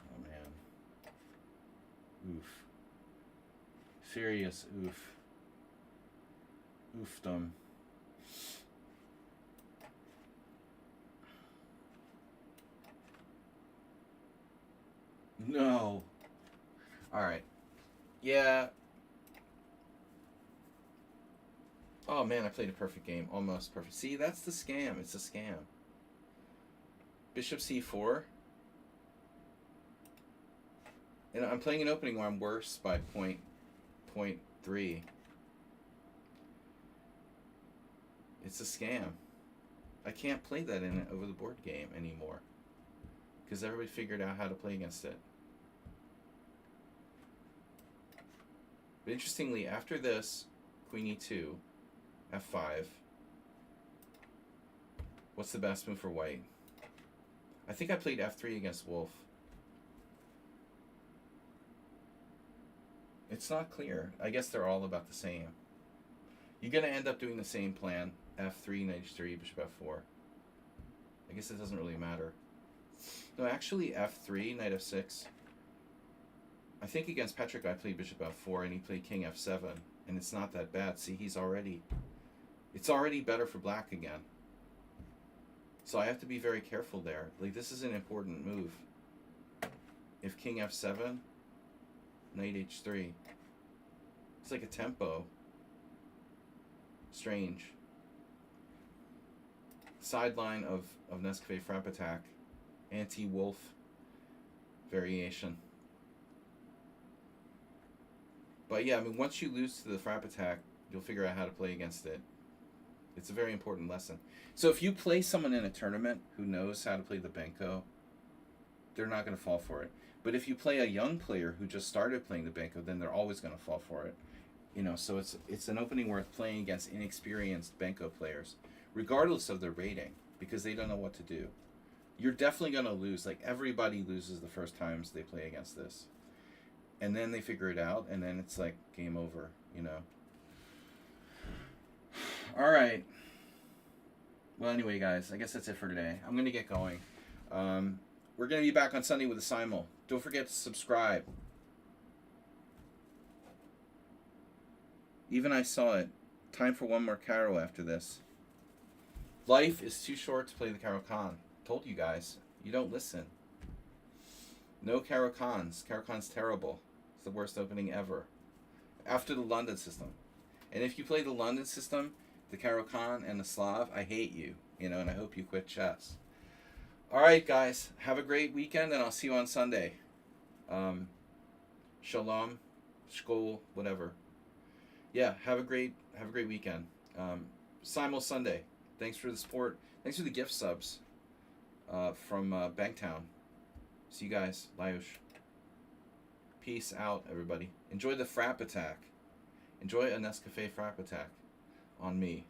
Oh man. Oof. Serious oof. Oofdom. No. Alright. Yeah. Oh man, I played a perfect game. Almost perfect. See, that's the scam. It's a scam. Bishop c4. And I'm playing an opening where I'm worse by 0.3. It's a scam. I can't play that in an over the board game anymore. Because everybody figured out how to play against it. But interestingly, after this, Queen e2, f5. What's the best move for white? I think I played f3 against Wolf. It's not clear. I guess they're all about the same. You're going to end up doing the same plan f3, knight h3, bishop f4. I guess it doesn't really matter. No, actually f3, knight f6. I think against Patrick I played bishop f4 and he played king f7, and it's not that bad. See, it's already better for black again. So I have to be very careful there. Like, this is an important move. If king f7, knight h3. It's like a tempo. Strange. Sideline of Nescafe Frap Attack. Anti-wolf variation. But yeah, I mean, once you lose to the Frap Attack, you'll figure out how to play against it. It's a very important lesson. So if you play someone in a tournament who knows how to play the Benko, they're not going to fall for it. But if you play a young player who just started playing the Benko, then they're always going to fall for it. You know, so it's an opening worth playing against inexperienced Benko players, regardless of their rating, because they don't know what to do. You're definitely going to lose. Like, everybody loses the first times they play against this. And then they figure it out, and then it's like game over, you know. All right. Well, anyway, guys, I guess that's it for today. I'm going to get going. We're going to be back on Sunday with a simul. Don't forget to subscribe. Even I saw it. Time for one more Caro after this. Life is too short to play the Caro-Kann. Told you guys. You don't listen. No Caro-Kanns. Caro-Kann's terrible. It's the worst opening ever. After the London system. And if you play the London system, the Caro-Kann and the Slav, I hate you. You know, and I hope you quit chess. Alright, guys. Have a great weekend, and I'll see you on Sunday. Shalom. Shkol. Whatever. Yeah, have a great weekend. Simul Sunday. Thanks for the support. Thanks for the gift subs from Banktown. See you guys. Laosh. Peace out, everybody. Enjoy the Frap Attack. Enjoy a Nescafe Frap Attack on me.